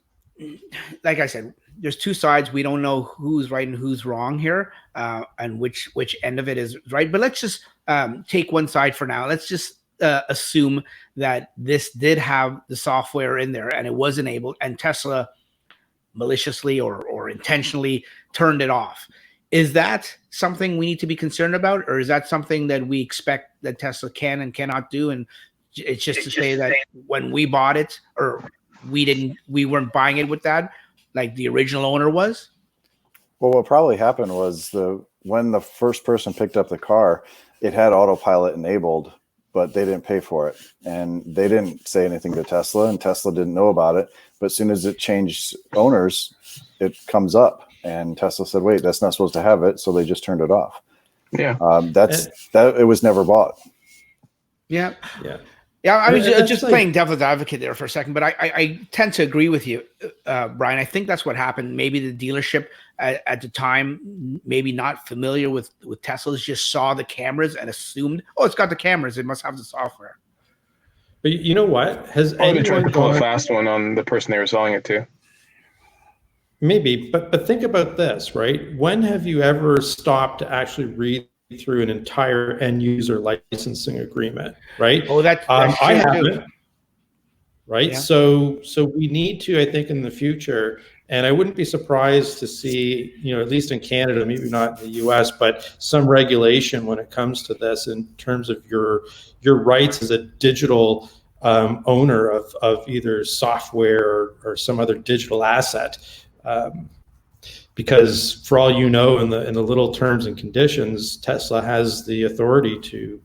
[SPEAKER 1] like I said, there's two sides. We don't know who's right and who's wrong here, and which end of it is right. But let's just take one side for now. Let's just assume that this did have the software in there and it was enabled, and Tesla maliciously or intentionally turned it off. Is that something we need to be concerned about, or is that something that we expect that Tesla can and cannot do? And it's just to say that when we bought it, or we weren't buying it with that, like the original owner was?
[SPEAKER 4] Well, what probably happened was when the first person picked up the car, it had autopilot enabled, but they didn't pay for it. And they didn't say anything to Tesla, and Tesla didn't know about it. But as soon as it changed owners, it comes up. And Tesla said, wait, that's not supposed to have it. So they just turned it off.
[SPEAKER 2] Yeah.
[SPEAKER 4] It was never bought.
[SPEAKER 1] Yeah.
[SPEAKER 3] Yeah.
[SPEAKER 1] Yeah, I was just playing devil's advocate there for a second, but I tend to agree with you, Brian. I think that's what happened. Maybe the dealership at the time, maybe not familiar with Teslas, just saw the cameras and assumed, oh, it's got the cameras, it must have the software.
[SPEAKER 3] But you know what? Has
[SPEAKER 2] they tried to pull
[SPEAKER 3] anyone
[SPEAKER 2] a fast one on the person they were selling it to?
[SPEAKER 3] Maybe, but think about this, right? When have you ever stopped to actually read through an entire end user licensing agreement, right?
[SPEAKER 1] Oh, that's
[SPEAKER 3] I haven't. Right.
[SPEAKER 1] Yeah.
[SPEAKER 3] So we need to, I think, in the future, and I wouldn't be surprised to see, at least in Canada, maybe not in the US, but some regulation when it comes to this in terms of your rights as a digital owner of either software or some other digital asset. Because for all you know, in the little terms and conditions, Tesla has the authority to.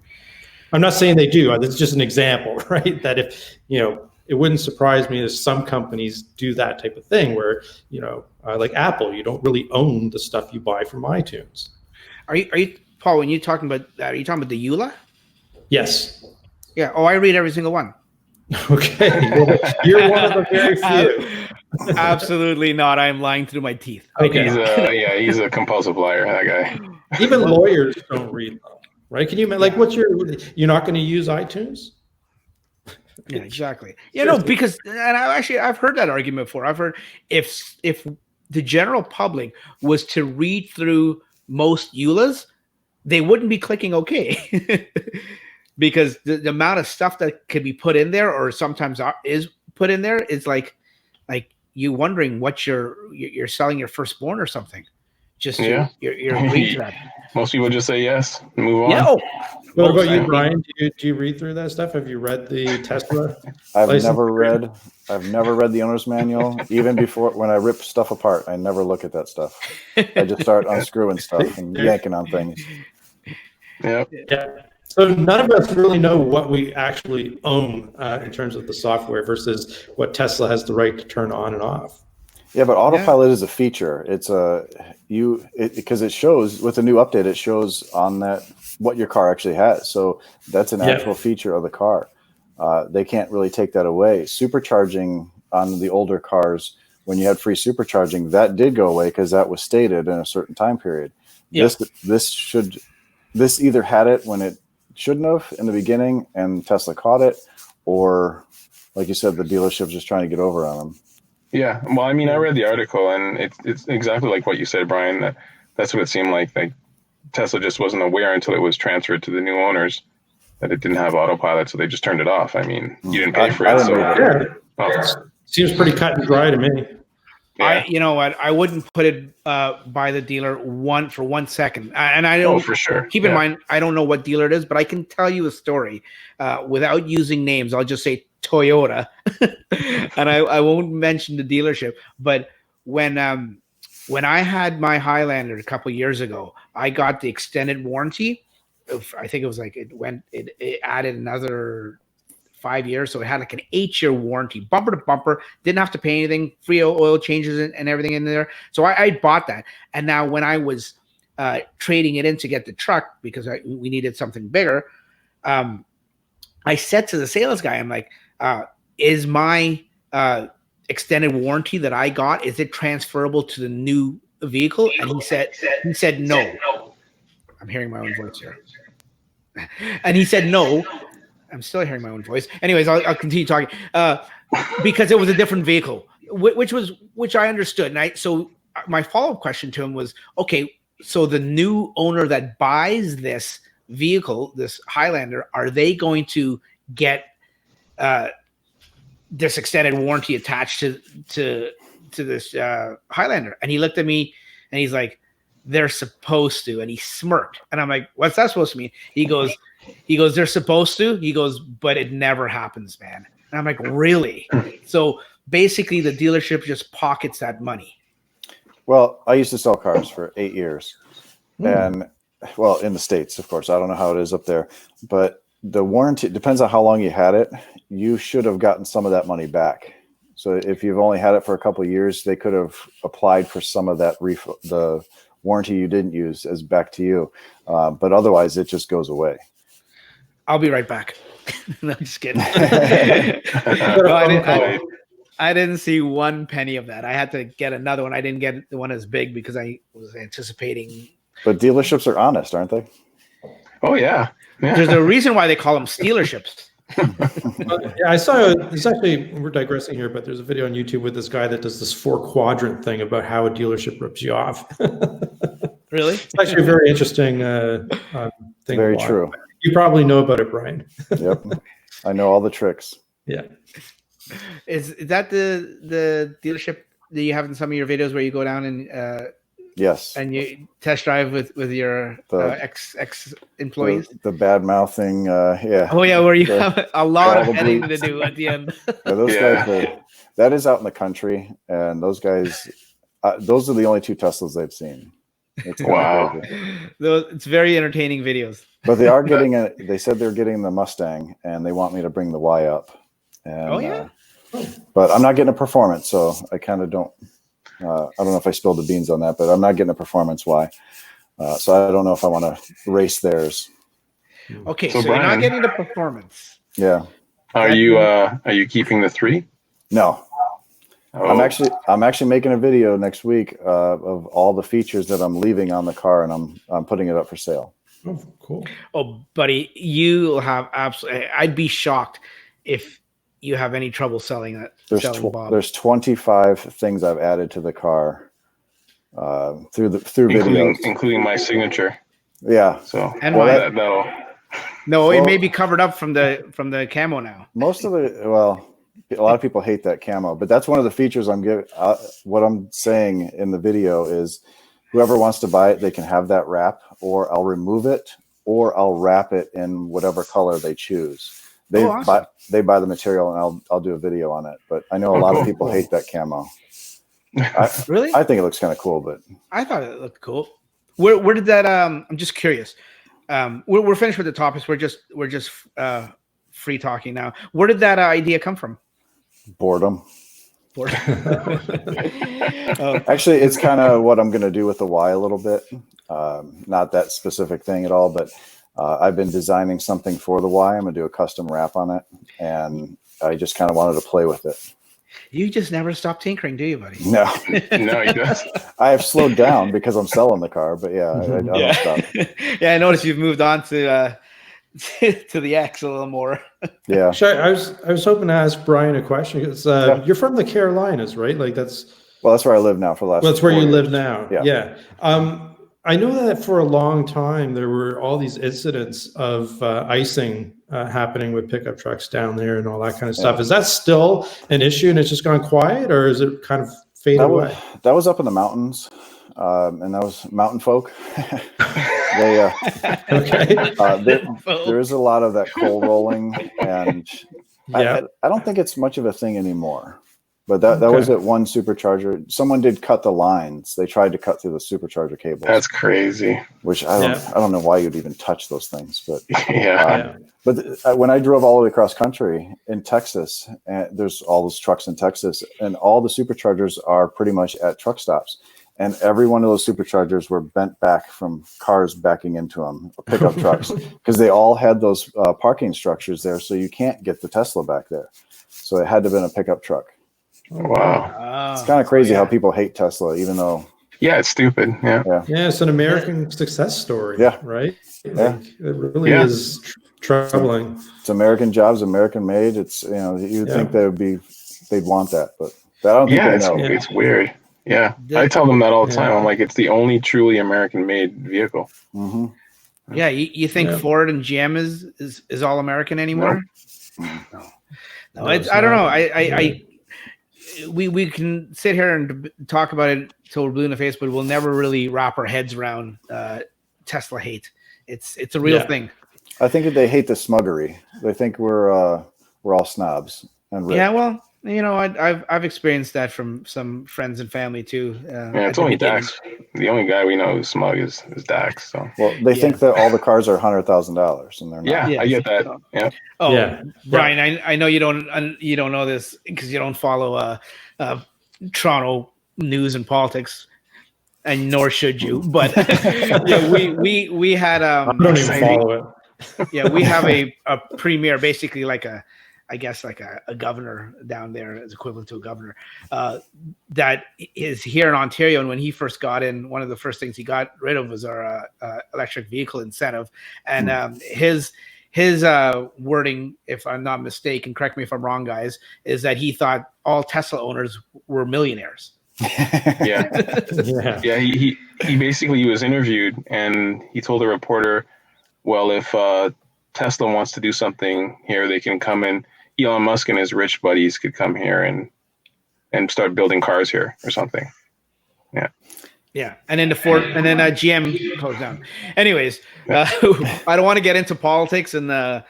[SPEAKER 3] I'm not saying they do. It's just an example, right? That if it wouldn't surprise me if some companies do that type of thing, where like Apple, you don't really own the stuff you buy from iTunes.
[SPEAKER 1] Are you Paul? When you're talking about that, are you talking about the EULA?
[SPEAKER 3] Yes.
[SPEAKER 1] Yeah. Oh, I read every single one.
[SPEAKER 3] Okay, you're one of the very few.
[SPEAKER 1] Absolutely not. I'm lying through my teeth.
[SPEAKER 3] Okay.
[SPEAKER 2] He's a compulsive liar, that guy.
[SPEAKER 3] Even lawyers don't read them, right? Can you what's you're not going to use iTunes?
[SPEAKER 1] Yeah, exactly. Because and I've heard that argument before. I've heard if the general public was to read through most EULAs, they wouldn't be clicking OK. Because the amount of stuff that could be put in there, or sometimes is put in there, is like you wondering what you're selling your firstborn or something. Just you're reading that.
[SPEAKER 2] Most people just say yes, move on.
[SPEAKER 1] Yeah.
[SPEAKER 3] What about you, Brian? Do you read through that stuff? Have you read the Tesla?
[SPEAKER 4] I've never read the owner's manual. Even before, when I rip stuff apart, I never look at that stuff. I just start unscrewing stuff and yanking on things.
[SPEAKER 2] Yep.
[SPEAKER 3] Yeah. So none of us really know what we actually own in terms of the software versus what Tesla has the right to turn on and off.
[SPEAKER 4] Yeah, but autopilot is a feature. It's because it shows with the new update. It shows on that what your car actually has. So that's an actual feature of the car. They can't really take that away. Supercharging on the older cars, when you had free supercharging, that did go away because that was stated in a certain time period. Yeah. This either had it when it shouldn't have in the beginning, and Tesla caught it, or like you said, the dealership's just trying to get over on them.
[SPEAKER 2] Yeah, well, I mean, I read the article, and it's exactly like what you said, Brian. That's what it seemed like. Like Tesla just wasn't aware until it was transferred to the new owners that it didn't have autopilot, so they just turned it off. I mean, you didn't pay for it.
[SPEAKER 3] Seems pretty cut and dry to me.
[SPEAKER 1] Yeah. You know what? I wouldn't put it by the dealer for 1 second. And I don't.
[SPEAKER 2] Oh, for sure.
[SPEAKER 1] Keep in mind, I don't know what dealer it is, but I can tell you a story without using names. I'll just say Toyota, and I won't mention the dealership. But when I had my Highlander a couple of years ago, I got the extended warranty. I think it was like it added another 5 years. So it had like an 8-year warranty, bumper to bumper, didn't have to pay anything, free oil changes and everything in there. So I bought that. And now when I was trading it in to get the truck, because we needed something bigger, I said to the sales guy, I'm like, is my extended warranty that I got, is it transferable to the new vehicle? And he said no. I'm hearing my own voice here. And he said no. I'm still hearing my own voice. Anyways, I'll continue talking because it was a different vehicle, which I understood. And so my follow-up question to him was, okay, so the new owner that buys this vehicle, this Highlander, are they going to get this extended warranty attached to this Highlander? And he looked at me and he's like, they're supposed to. And he smirked. And I'm like, what's that supposed to mean? He goes, they're supposed to. He goes, but it never happens, man. And I'm like, really? So basically the dealership just pockets that money.
[SPEAKER 4] Well, I used to sell cars for 8 years. And well, in the States, of course, I don't know how it is up there, but the warranty depends on how long you had it. You should have gotten some of that money back. So if you've only had it for a couple of years, they could have applied for some of that the warranty you didn't use as back to you. But otherwise it just goes away.
[SPEAKER 1] I'll be right back. No, I'm just kidding. I didn't see one penny of that. I had to get another one. I didn't get the one as big because I was anticipating.
[SPEAKER 4] But dealerships are honest, aren't they?
[SPEAKER 2] Oh yeah.
[SPEAKER 1] There's a reason why they call them stealerships.
[SPEAKER 3] Yeah, I saw it's actually, we're digressing here, but there's a video on YouTube with this guy that does this 4-quadrant thing about how a dealership rips you off.
[SPEAKER 1] Really?
[SPEAKER 3] It's actually a very interesting thing.
[SPEAKER 4] Very true.
[SPEAKER 3] You probably know about it, Brian.
[SPEAKER 4] Yep. I know all the tricks.
[SPEAKER 3] Yeah.
[SPEAKER 1] Is that the dealership that you have in some of your videos where you go down and
[SPEAKER 4] yes,
[SPEAKER 1] and you test drive with your ex employees?
[SPEAKER 4] The bad mouthing, yeah.
[SPEAKER 1] Oh yeah, where you have a lot of editing to do at the end.
[SPEAKER 4] Yeah, those guys, that is out in the country, and those guys, those are the only 2 Teslas they've seen. It's
[SPEAKER 2] wow.
[SPEAKER 1] It's very entertaining videos.
[SPEAKER 4] But they are getting they said they're getting the Mustang, and they want me to bring the Y up. And,
[SPEAKER 1] oh yeah.
[SPEAKER 4] But I'm not getting a performance, so I kind of don't. I don't know if I spilled the beans on that, but I'm not getting a performance Y. So I don't know if I want to race theirs.
[SPEAKER 1] Okay,
[SPEAKER 2] so
[SPEAKER 1] so
[SPEAKER 2] Brian,
[SPEAKER 1] you're not getting the performance.
[SPEAKER 4] Yeah.
[SPEAKER 2] Are you keeping the 3?
[SPEAKER 4] No.
[SPEAKER 2] Oh.
[SPEAKER 4] I'm actually making a video next week of all the features that I'm leaving on the car, and I'm putting it up for sale.
[SPEAKER 3] Oh, cool.
[SPEAKER 1] Oh, buddy, you have absolutely. I'd be shocked if you have any trouble selling that.
[SPEAKER 4] There's 25 things I've added to the car through videos,
[SPEAKER 2] including my signature.
[SPEAKER 4] Yeah.
[SPEAKER 2] So
[SPEAKER 1] and
[SPEAKER 2] that'll.
[SPEAKER 1] No, it may be covered up from the camo now.
[SPEAKER 4] Most of it, well, a lot of people hate that camo, but that's one of the features I'm giving. What I'm saying in the video is, whoever wants to buy it, they can have that wrap, or I'll remove it, or I'll wrap it in whatever color they choose. They buy the material, and I'll do a video on it. But I know a lot of people hate that camo.
[SPEAKER 1] Really?
[SPEAKER 4] I think it looks kind of cool, but
[SPEAKER 1] I thought it looked cool. Where did that? I'm just curious. We're finished with the topics. We're just free talking now. Where did that idea come from?
[SPEAKER 4] Boredom. Actually, it's kind of what I'm going to do with the Y a little bit. Not that specific thing at all, but I've been designing something for the Y. I'm going to do a custom wrap on it, and I just kind of wanted to play with it.
[SPEAKER 1] You just never stop tinkering, do you, buddy?
[SPEAKER 4] No.
[SPEAKER 2] No, he does.
[SPEAKER 4] I have slowed down because I'm selling the car, but yeah, I don't stop.
[SPEAKER 1] Yeah, I noticed you've moved on to the X a little more.
[SPEAKER 4] Yeah.
[SPEAKER 3] Sure, I was hoping to ask Brian a question because you're from the Carolinas, right? Like that's
[SPEAKER 4] where I live now for the last.
[SPEAKER 3] Well, that's where you
[SPEAKER 4] 4 years.
[SPEAKER 3] live now.
[SPEAKER 4] Yeah.
[SPEAKER 3] Yeah. I know that for a long time there were all these incidents of icing happening with pickup trucks down there and all that kind of stuff. Is that still an issue and it's just gone quiet, or is it kind of faded away?
[SPEAKER 4] That was up in the mountains, and that was mountain folk. They, there is a lot of that coal rolling, and I don't think it's much of a thing anymore. But that was at one supercharger. Someone did cut the lines. They tried to cut through the supercharger cables.
[SPEAKER 2] That's crazy.
[SPEAKER 4] Which I don't know why you'd even touch those things. But
[SPEAKER 2] yeah.
[SPEAKER 4] But when I drove all the way across country in Texas, and there's all those trucks in Texas, and all the superchargers are pretty much at truck stops. And every one of those superchargers were bent back from cars backing into them, pickup trucks, because they all had those parking structures there. So you can't get the Tesla back there. So it had to have been a pickup truck.
[SPEAKER 2] Wow.
[SPEAKER 4] It's kind of crazy how people hate Tesla, even though.
[SPEAKER 2] Yeah, it's stupid. Yeah.
[SPEAKER 3] It's an American success story.
[SPEAKER 4] Yeah.
[SPEAKER 3] Right.
[SPEAKER 4] Yeah.
[SPEAKER 3] It really is troubling.
[SPEAKER 4] It's American jobs, American made. It's you'd think they'd want that, but I don't think they know.
[SPEAKER 2] It's weird. Yeah, I tell them that all the time. I'm like, it's the only truly American-made vehicle.
[SPEAKER 4] Mm-hmm.
[SPEAKER 1] Yeah, you think Ford and GM is all American anymore? No, I don't know. We can sit here and talk about it till we're blue in the face, but we'll never really wrap our heads around Tesla hate. It's a real thing.
[SPEAKER 4] I think that they hate the smuggery. They think we're all snobs and rich.
[SPEAKER 1] Yeah, well, I've experienced that from some friends and family too.
[SPEAKER 2] It's only Dax. The only guy we know who's smug is Dax. So
[SPEAKER 4] they think that all the cars are $100,000, and they're not.
[SPEAKER 2] Yeah, I get that. Yeah.
[SPEAKER 1] Oh, yeah. Brian, I know you don't know this because you don't follow Toronto news and politics, and nor should you. But we had
[SPEAKER 3] I don't even follow it.
[SPEAKER 1] Yeah, we have a premier, basically like a governor down there, is equivalent to a governor, that is here in Ontario. And when he first got in, one of the first things he got rid of was our electric vehicle incentive. And his wording, if I'm not mistaken, correct me if I'm wrong, guys, is that he thought all Tesla owners were millionaires.
[SPEAKER 2] Yeah. He basically was interviewed and he told a reporter, well, if Tesla wants to do something here, they can come in. Elon Musk and his rich buddies could come here and start building cars here or something. Yeah.
[SPEAKER 1] And then GM goes down. Anyways, I don't want to get into politics and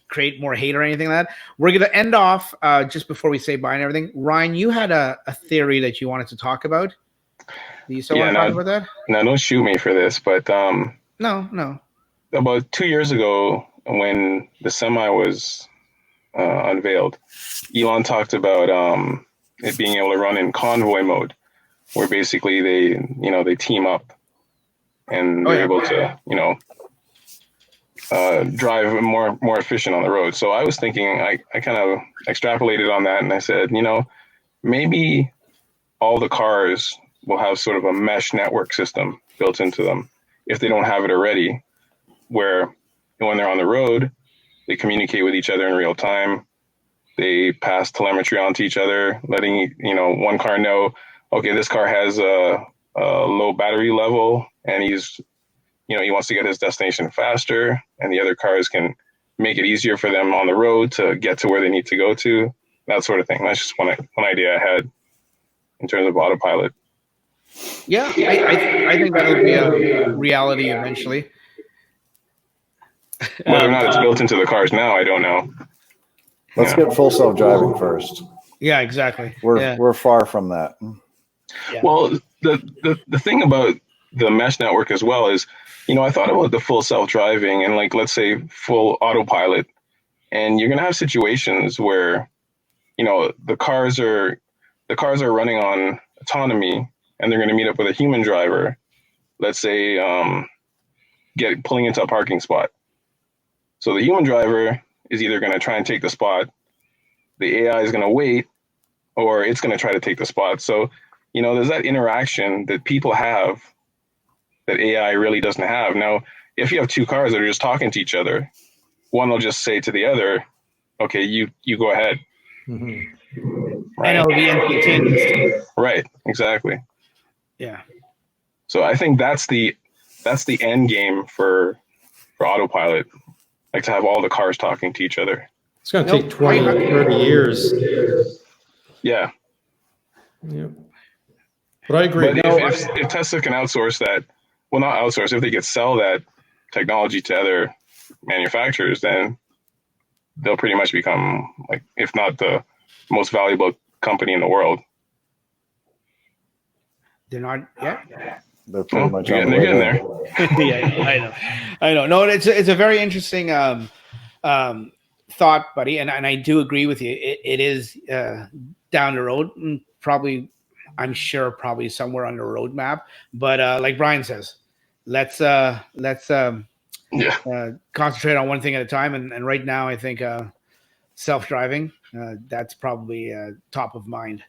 [SPEAKER 1] create more hate or anything like that. We're going to end off just before we say bye and everything. Ryan, you had a theory that you wanted to talk about. Do you still want to talk about that?
[SPEAKER 2] No, don't shoot me for this, but
[SPEAKER 1] no. About
[SPEAKER 2] 2 years ago, when the Semi was unveiled, Elon talked about it being able to run in convoy mode, where basically they team up and they're able to drive more efficient on the road. So I was thinking, I kind of extrapolated on that, and I said, maybe all the cars will have sort of a mesh network system built into them if they don't have it already, where when they're on the road, they communicate with each other in real time. They pass telemetry on to each other, letting one car know, okay, this car has a low battery level, and he's he wants to get his destination faster, and the other cars can make it easier for them on the road to get to where they need to go to, that sort of thing. That's just one idea I had in terms of autopilot.
[SPEAKER 1] Yeah, I think that'll be a reality eventually.
[SPEAKER 2] Whether or not it's built into the cars now, I don't know.
[SPEAKER 4] Let's get full self-driving first.
[SPEAKER 1] Yeah, exactly.
[SPEAKER 4] We're far from that.
[SPEAKER 2] Yeah. Well, the thing about the mesh network as well is, I thought about the full self-driving and, like, let's say full autopilot, and you're gonna have situations where, the cars are running on autonomy, and they're gonna meet up with a human driver. Let's say pulling into a parking spot. So the human driver is either going to try and take the spot, the AI is going to wait, or it's going to try to take the spot. So, there's that interaction that people have that AI really doesn't have. Now, if you have two cars that are just talking to each other, one will just say to the other, okay, you go ahead.
[SPEAKER 1] Mm-hmm. Right? And it'll be instantaneous.
[SPEAKER 2] Right, exactly.
[SPEAKER 1] Yeah.
[SPEAKER 2] So I think that's the end game for autopilot. Like to have all the cars talking to each other.
[SPEAKER 3] It's going to take 20, 30 years.
[SPEAKER 2] Yeah.
[SPEAKER 3] But I agree.
[SPEAKER 2] But if Tesla can outsource that, well, not outsource, if they could sell that technology to other manufacturers, then they'll pretty much become, like, if not the most valuable company in the world.
[SPEAKER 1] They're not yet.
[SPEAKER 4] They're pretty much
[SPEAKER 2] they're
[SPEAKER 4] on the
[SPEAKER 2] getting
[SPEAKER 4] way
[SPEAKER 2] there.
[SPEAKER 1] Yeah, I know. No, it's a very interesting thought, buddy, and I do agree with you. It is down the road, probably. I'm sure probably somewhere on the roadmap, but like Brian says, let's concentrate on one thing at a time. And right now, I think self-driving that's probably top of mind.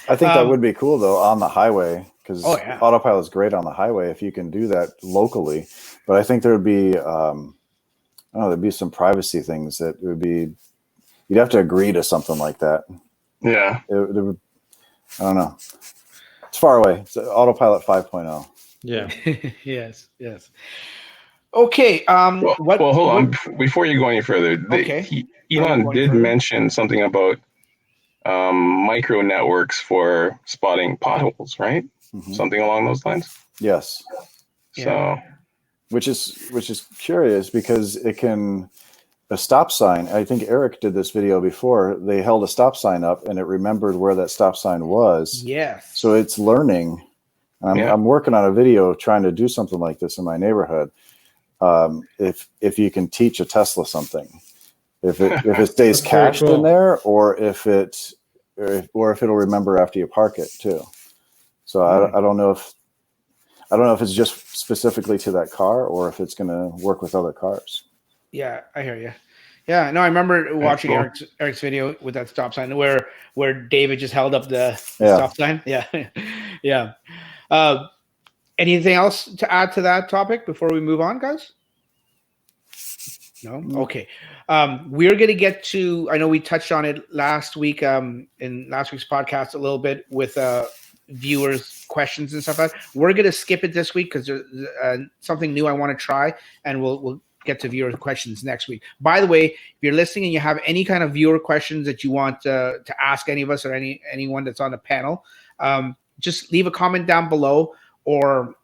[SPEAKER 4] I think that would be cool though on the highway, because Autopilot's great on the highway if you can do that locally. But I think there would be there'd be some privacy things that would be, you'd have to agree to something like that.
[SPEAKER 2] Yeah.
[SPEAKER 4] It would, I don't know. It's far away. It's Autopilot 5.0.
[SPEAKER 3] Yeah.
[SPEAKER 1] Yes. Okay.
[SPEAKER 2] Well, hold on. Before you go any further, Elon did mention something about micro networks for spotting potholes, right? Mm-hmm. Something along those lines.
[SPEAKER 4] Yes.
[SPEAKER 2] So,
[SPEAKER 4] which is curious because it can. A stop sign. I think Eric did this video before. They held a stop sign up and it remembered where that stop sign was.
[SPEAKER 1] Yes.
[SPEAKER 4] So it's learning. I'm working on a video trying to do something like this in my neighborhood. If you can teach a Tesla something, if it stays cached in there, or if it'll remember after you park it too. So I don't know if it's just specifically to that car or if it's going to work with other cars.
[SPEAKER 1] Yeah, I hear you. Yeah, no, I remember watching Eric's video with that stop sign where David just held up the stop sign. Yeah, yeah. Anything else to add to that topic before we move on, guys? No? Okay. We're going to get to, I know we touched on it last week in last week's podcast a little bit with viewers' questions and stuff like that. We're going to skip it this week because there's something new I want to try, and we'll get to viewer questions next week. By the way, if you're listening and you have any kind of viewer questions that you want to ask any of us or anyone that's on the panel, just leave a comment down below or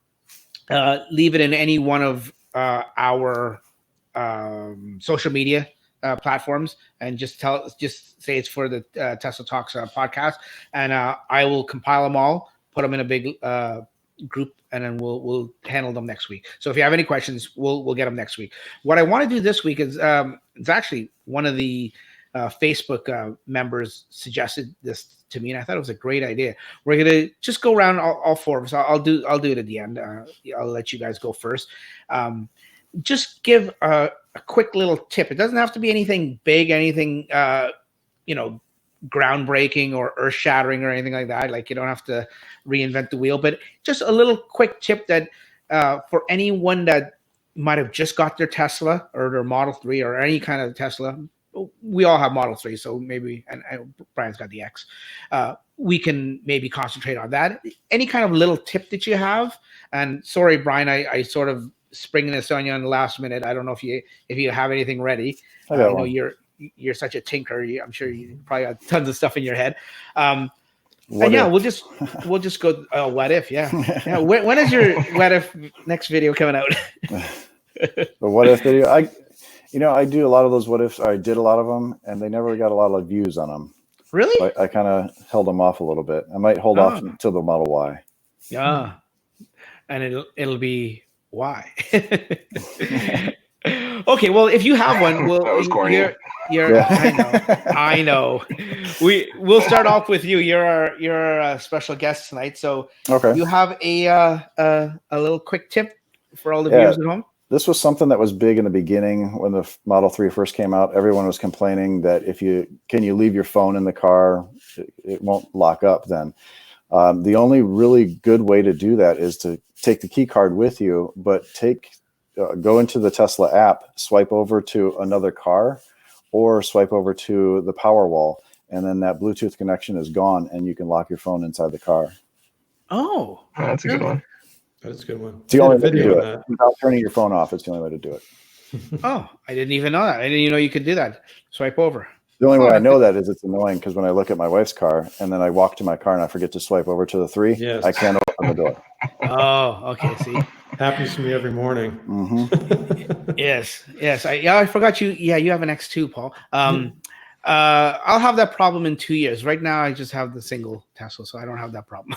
[SPEAKER 1] leave it in any one of our social media platforms, and just say it's for the Tesla Talks podcast, and I will compile them all, put them in a big group, and then we'll handle them next week. So if you have any questions, we'll get them next week. What I want to do this week is it's actually one of the Facebook members suggested this to me, and I thought it was a great idea. We're gonna just go around all four of us. I'll do it at the end. I'll let you guys go first. Just give a quick little tip. It doesn't have to be anything big, anything groundbreaking or earth shattering or anything like that. Like, you don't have to reinvent the wheel, but just a little quick tip that for anyone that might have just got their Tesla or their Model 3 or any kind of Tesla. We all have Model 3, so maybe, and Brian's got the X. We can maybe concentrate on that. Any kind of little tip that you have. And sorry, Brian, I sort of springing this on you on the last minute. I don't know if you have anything ready. I know you're such a tinker. I'm sure you probably got tons of stuff in your head. We'll just go. What if? Yeah. When is your what if next video coming out?
[SPEAKER 4] The what if video. I do a lot of those what ifs. I did a lot of them, and they never got a lot of views on them.
[SPEAKER 1] Really?
[SPEAKER 4] So I kind of held them off a little bit. I might hold off until the Model Y.
[SPEAKER 1] Yeah, and it'll be Y. Okay, well, if you have one,
[SPEAKER 2] that was corny.
[SPEAKER 1] I know. We'll start off with you. You're our special guest tonight. So you have a little quick tip for all the viewers at home.
[SPEAKER 4] This was something that was big in the beginning when the Model 3 first came out. Everyone was complaining that can you leave your phone in the car? It won't lock up then. The only really good way to do that is to take the key card with you, but go into the Tesla app, swipe over to another car, or swipe over to the Powerwall, and then that Bluetooth connection is gone, and you can lock your phone inside the car.
[SPEAKER 1] Oh,
[SPEAKER 2] that's a good one.
[SPEAKER 3] That's a good one.
[SPEAKER 4] It's the only way to do it. Without turning your phone off, it's the only way to do it.
[SPEAKER 1] Oh, I didn't even know that. I didn't even know you could do that. Swipe over.
[SPEAKER 4] The only way I know that is it's annoying because when I look at my wife's car and then I walk to my car and I forget to swipe over to the 3, I can't open the door.
[SPEAKER 1] Oh, okay. See,
[SPEAKER 3] happens to me every morning.
[SPEAKER 4] Mm-hmm.
[SPEAKER 1] Yes. I forgot you. Yeah, you have an X2, Paul. I'll have that problem in 2 years. Right now, I just have the single Tesla, so I don't have that problem.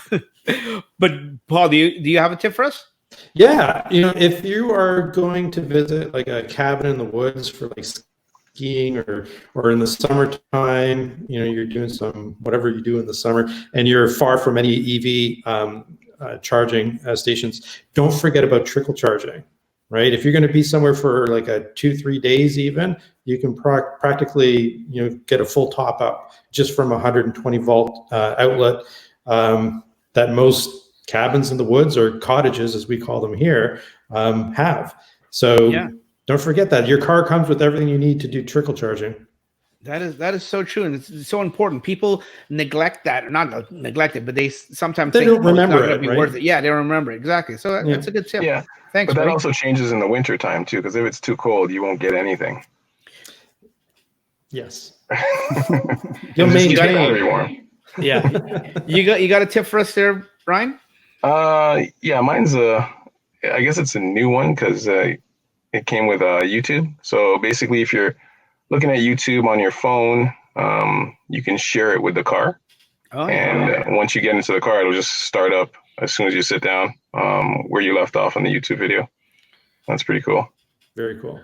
[SPEAKER 1] But Paul, do you have a tip for us?
[SPEAKER 3] Yeah, if you are going to visit like a cabin in the woods for like skiing or in the summertime, you're doing some whatever you do in the summer, and you're far from any EV charging stations, don't forget about trickle charging. Right, if you're going to be somewhere for like a 2-3 days, even you can practically get a full top up just from a 120 volt outlet that most cabins in the woods, or cottages as we call them here, have. So don't forget that your car comes with everything you need to do trickle charging.
[SPEAKER 1] That is so true, and it's so important. People neglect that, or not neglect it, but they sometimes think
[SPEAKER 3] don't remember
[SPEAKER 1] it's not
[SPEAKER 3] it, right?
[SPEAKER 1] Worth it. Yeah, they don't remember it. Exactly. So that's a good tip.
[SPEAKER 2] Yeah,
[SPEAKER 1] thanks.
[SPEAKER 2] But that
[SPEAKER 1] Ray.
[SPEAKER 2] also changes in the winter time too, because if it's too cold, you won't get anything.
[SPEAKER 3] Yes.
[SPEAKER 2] You'll maintain battery warm.
[SPEAKER 1] Yeah. You got a tip for us there, Brian?
[SPEAKER 2] Yeah, mine's I guess it's a new one because it came with YouTube. So basically, if you're looking at YouTube on your phone, you can share it with the car. Oh, yeah. And once you get into the car, it'll just start up as soon as you sit down where you left off in the YouTube video. That's pretty cool.
[SPEAKER 3] Very cool.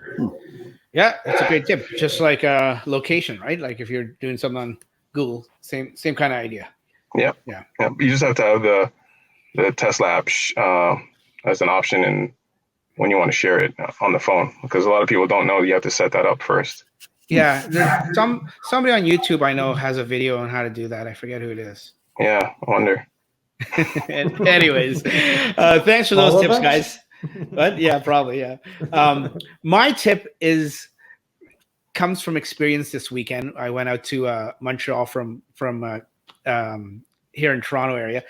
[SPEAKER 1] Yeah, that's a great tip. Just like location, right? Like if you're doing something on Google, same kind of idea.
[SPEAKER 2] Yeah. You just have to have the Tesla app as an option and when you want to share it on the phone, because a lot of people don't know you have to set that up first.
[SPEAKER 1] Yeah, there's somebody on YouTube I know has a video on how to do that. I forget who it is.
[SPEAKER 2] Yeah, I wonder.
[SPEAKER 1] Anyways, thanks for those tips, guys. But yeah, probably, yeah. My tip comes from experience this weekend. I went out to Montreal from here in Toronto area.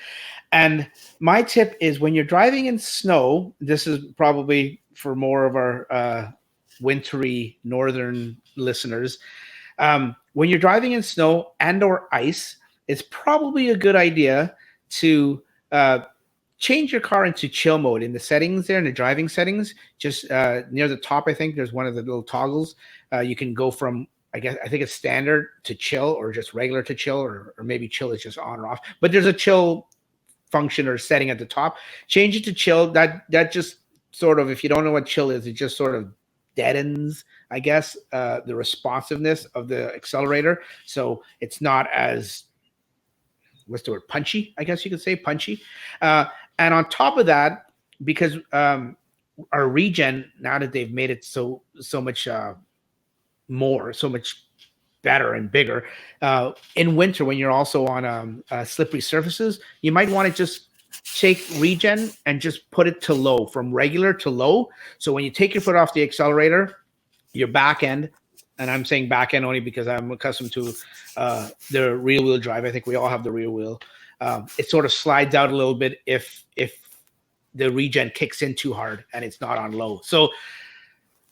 [SPEAKER 1] And my tip is when you're driving in snow, this is probably for more of our wintry northern listeners. When you're driving in snow and or ice, it's probably a good idea to change your car into chill mode in the settings there, in the driving settings. Just near the top, I think there's one of the little toggles. You can go from, I think it's standard to chill, or just regular to chill, or maybe chill is just on or off. But there's a chill function or setting at the top. Change it to chill. That just sort of, if you don't know what chill is, it just sort of deadens, I guess, the responsiveness of the accelerator. So it's not as, what's the word, punchy, I guess you could say, punchy. And on top of that, because our regen, now that they've made it so much so much better and bigger, in winter when you're also on slippery surfaces, you might want to just take regen and just put it to low, from regular to low. So when you take your foot off the accelerator, your back end, and I'm saying back end only because I'm accustomed to the rear wheel drive. I think we all have the rear wheel. It sort of slides out a little bit if the regen kicks in too hard and it's not on low. So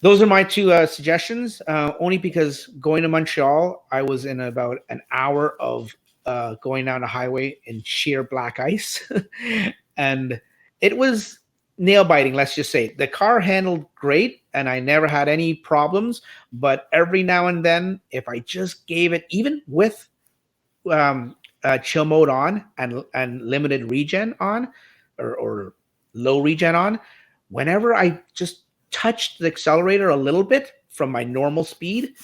[SPEAKER 1] those are my two suggestions, only because going to Montreal, I was in about an hour of going down the highway in sheer black ice. And it was nail biting, let's just say. The car handled great and I never had any problems. But every now and then, if I just gave it, even with chill mode on and limited regen on, or low regen on, whenever I just touched the accelerator a little bit from my normal speed,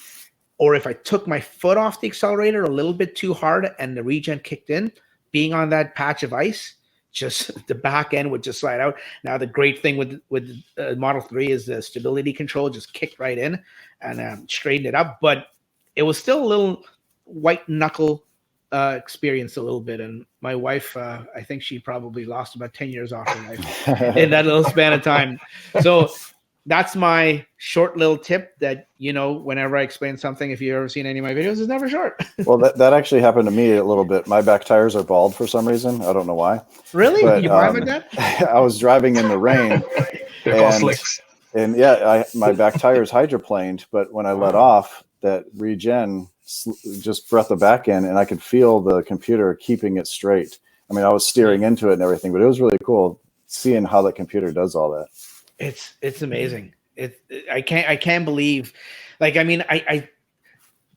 [SPEAKER 1] or if I took my foot off the accelerator a little bit too hard and the regen kicked in, being on that patch of ice, just the back end would just slide out. Now, the great thing with Model 3 is the stability control just kicked right in and straightened it up. But it was still a little white knuckle experience a little bit. And my wife, I think she probably lost about 10 years off her life in that little span of time. So that's my short little tip that, whenever I explain something, if you've ever seen any of my videos, it's never short.
[SPEAKER 4] Well, that actually happened to me a little bit. My back tires are bald for some reason. I don't know why.
[SPEAKER 1] Really?
[SPEAKER 4] But,
[SPEAKER 1] you drive with that?
[SPEAKER 4] I was driving in the rain.
[SPEAKER 2] They're called slicks.
[SPEAKER 4] And yeah, my back tires hydroplaned, but when I let off, that regen just brought the back in, and I could feel the computer keeping it straight. I mean, I was steering into it and everything, but it was really cool seeing how that computer does all that. It's
[SPEAKER 1] amazing. I can't believe, like, I mean,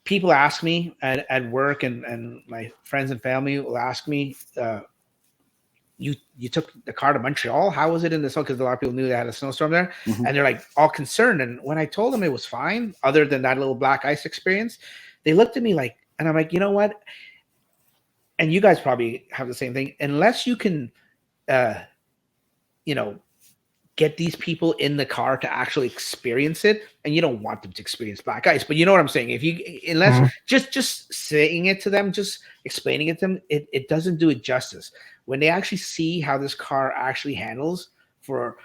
[SPEAKER 1] people ask me at work, and my friends and family will ask me, you took the car to Montreal? How was it in the snow? Because a lot of people knew they had a snowstorm there, and they're like all concerned. And when I told them it was fine, other than that little black ice experience, they looked at me like, and I'm like, you know what? And you guys probably have the same thing. Unless you can, get these people in the car to actually experience it, and you don't want them to experience black ice, but you know what I'm saying. Unless just saying it to them, just explaining it to them, it doesn't do it justice. When they actually see how this car actually handles for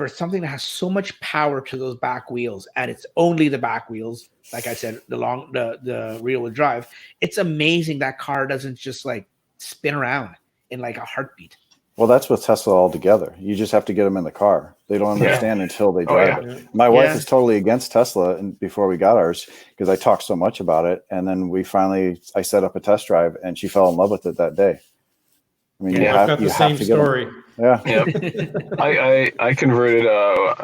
[SPEAKER 1] something that has so much power to those back wheels, and it's only the back wheels, like I said, the rear wheel drive, it's amazing that car doesn't just like spin around in like a heartbeat.
[SPEAKER 4] Well, that's with Tesla altogether. You just have to get them in the car. They don't understand until they drive it. My wife is totally against Tesla, and before we got ours, because I talked so much about it, and then I set up a test drive, and she fell in love with it that day. I mean,
[SPEAKER 3] I've got the same story.
[SPEAKER 4] Yeah.
[SPEAKER 2] I converted.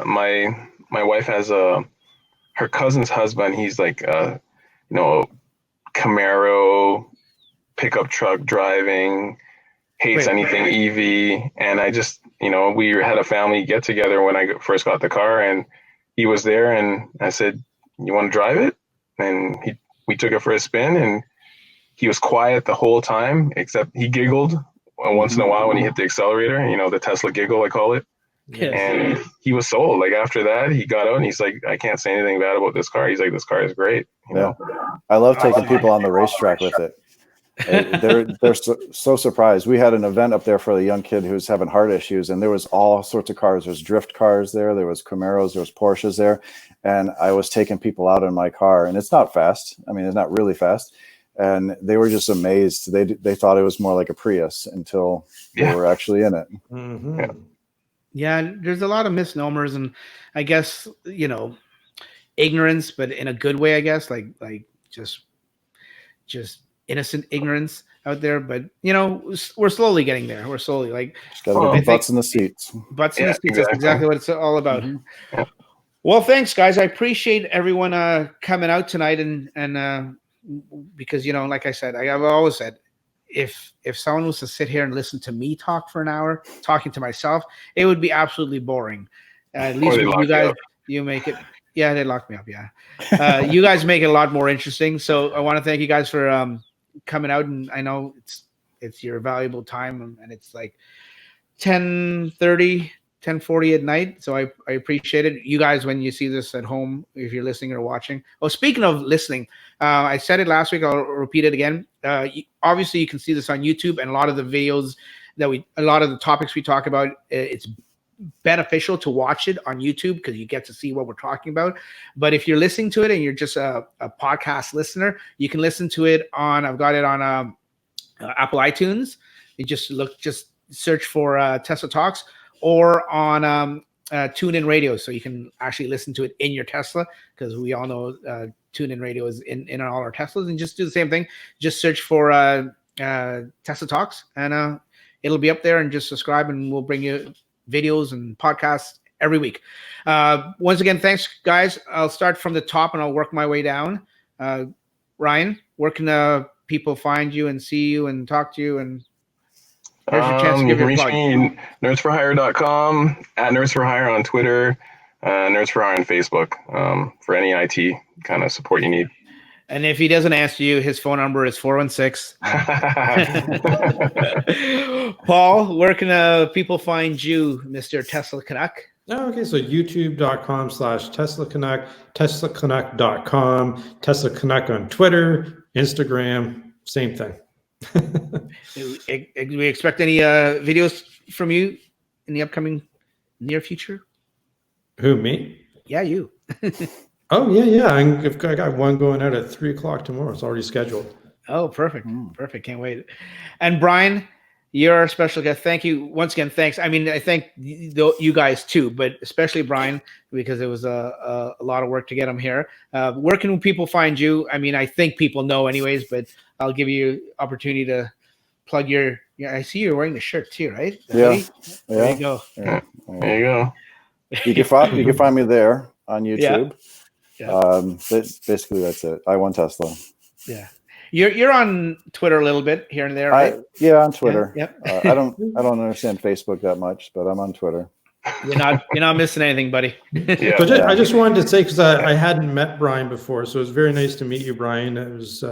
[SPEAKER 2] My wife has her cousin's husband. He's like Camaro pickup truck driving. Hates anything EV, and I just, we had a family get together when I first got the car, and he was there, and I said, "You want to drive it?" And we took it for a spin, and he was quiet the whole time, except he giggled once in a while when he hit the accelerator. The Tesla giggle, I call it. Yes. And he was sold. Like after that, he got out and he's like, "I can't say anything bad about this car." He's like, "This car is great."
[SPEAKER 4] I love taking people on the racetrack with it. They're so surprised. We had an event up there for a young kid who was having heart issues, and there was all sorts of cars. There's drift cars there was Camaros, there was Porsches there, and I was taking people out in my car, and it's not fast. I mean, it's not really fast, and they were just amazed. They thought it was more like a Prius until they were actually in it.
[SPEAKER 1] Yeah, there's a lot of misnomers, and I guess ignorance, but in a good way, I guess, like just innocent ignorance out there, but we're slowly getting there. We're slowly like
[SPEAKER 4] butts in the seats.
[SPEAKER 1] Butts in the seats. That's exactly what it's all about. Well, thanks, guys. I appreciate everyone coming out tonight, and because like I said, I've always said, if someone was to sit here and listen to me talk for an hour, talking to myself, it would be absolutely boring. At least with you guys, you make it. Yeah, they locked me up. Yeah, you guys make it a lot more interesting. So I want to thank you guys for coming out, and I know it's your valuable time, and it's like 10:30, 10:40 at night. So I appreciate it. You guys, when you see this at home, if you're listening or watching. Oh, speaking of listening, I said it last week. I'll repeat it again. Obviously, you can see this on YouTube, and a lot of the videos a lot of the topics we talk about, it's beneficial to watch it on YouTube because you get to see what we're talking about. But if you're listening to it and you're just a podcast listener, you can listen to it on, I've got it on Apple iTunes. You just search for Tesla Talks, or on TuneIn Radio, so you can actually listen to it in your Tesla, because we all know TuneIn Radio is in all our Teslas. And just do the same thing. Just search for Tesla Talks, and it'll be up there, and just subscribe, and we'll bring you videos and podcasts every week. Once again, thanks, guys. I'll start from the top and I'll work my way down. Ryan, where can people find you and see you and talk to you? And here's your chance to give your plug.
[SPEAKER 2] nerdsforhire.com, at nerdsforhire on Twitter, nerdsforhire on Facebook, for any IT kind of support you need.
[SPEAKER 1] And if he doesn't answer you, his phone number is 416. Paul, where can people find you, Mr. Tesla Canuck?
[SPEAKER 3] Okay, so youtube.com/Tesla Canuck, TeslaCanuck.com, Tesla Canuck on Twitter, Instagram, same thing.
[SPEAKER 1] Do we expect any videos from you in the upcoming near future?
[SPEAKER 3] Who, me?
[SPEAKER 1] Yeah, you.
[SPEAKER 3] Oh, yeah. I got one going out at 3:00 tomorrow. It's already scheduled.
[SPEAKER 1] Oh, perfect. Perfect. Can't wait. And Brian, you're our special guest. Thank you. Once again, thanks. I mean, I thank you guys too, but especially Brian, because it was a lot of work to get him here. Where can people find you? I mean, I think people know anyways, but I'll give you opportunity to plug your. Yeah, I see you're wearing the shirt too, right?
[SPEAKER 4] There
[SPEAKER 1] you go.
[SPEAKER 2] There you go.
[SPEAKER 4] You can find me there on YouTube.
[SPEAKER 1] Yeah.
[SPEAKER 4] Basically, that's it. i1Tesla.
[SPEAKER 1] Yeah. You're on Twitter a little bit here and there, right?
[SPEAKER 4] On Twitter.
[SPEAKER 1] Yep.
[SPEAKER 4] I don't understand Facebook that much, but I'm on Twitter.
[SPEAKER 1] You're not missing anything, buddy.
[SPEAKER 2] Yeah.
[SPEAKER 3] So I just wanted to say, because I hadn't met Brian before, so it was very nice to meet you, Brian. It was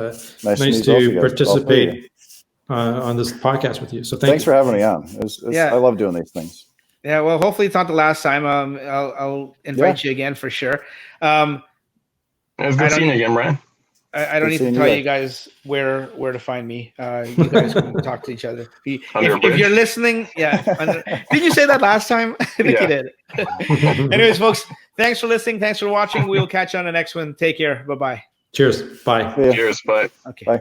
[SPEAKER 3] nice to participate on this podcast with you. So thanks
[SPEAKER 4] for having me on. I love doing these things.
[SPEAKER 1] Yeah, well, hopefully it's not the last time. I'll invite you again for sure.
[SPEAKER 2] It's good seeing you again, Brian.
[SPEAKER 1] I don't need to tell you guys where to find me. You guys can talk to each other. If you're listening, did you say that last time? I think you did. Anyways, folks, thanks for listening. Thanks for watching. We'll catch you on the next one. Take care. Bye-bye.
[SPEAKER 3] Cheers. Bye.
[SPEAKER 2] Cheers. Bye.
[SPEAKER 1] Okay.
[SPEAKER 2] Bye.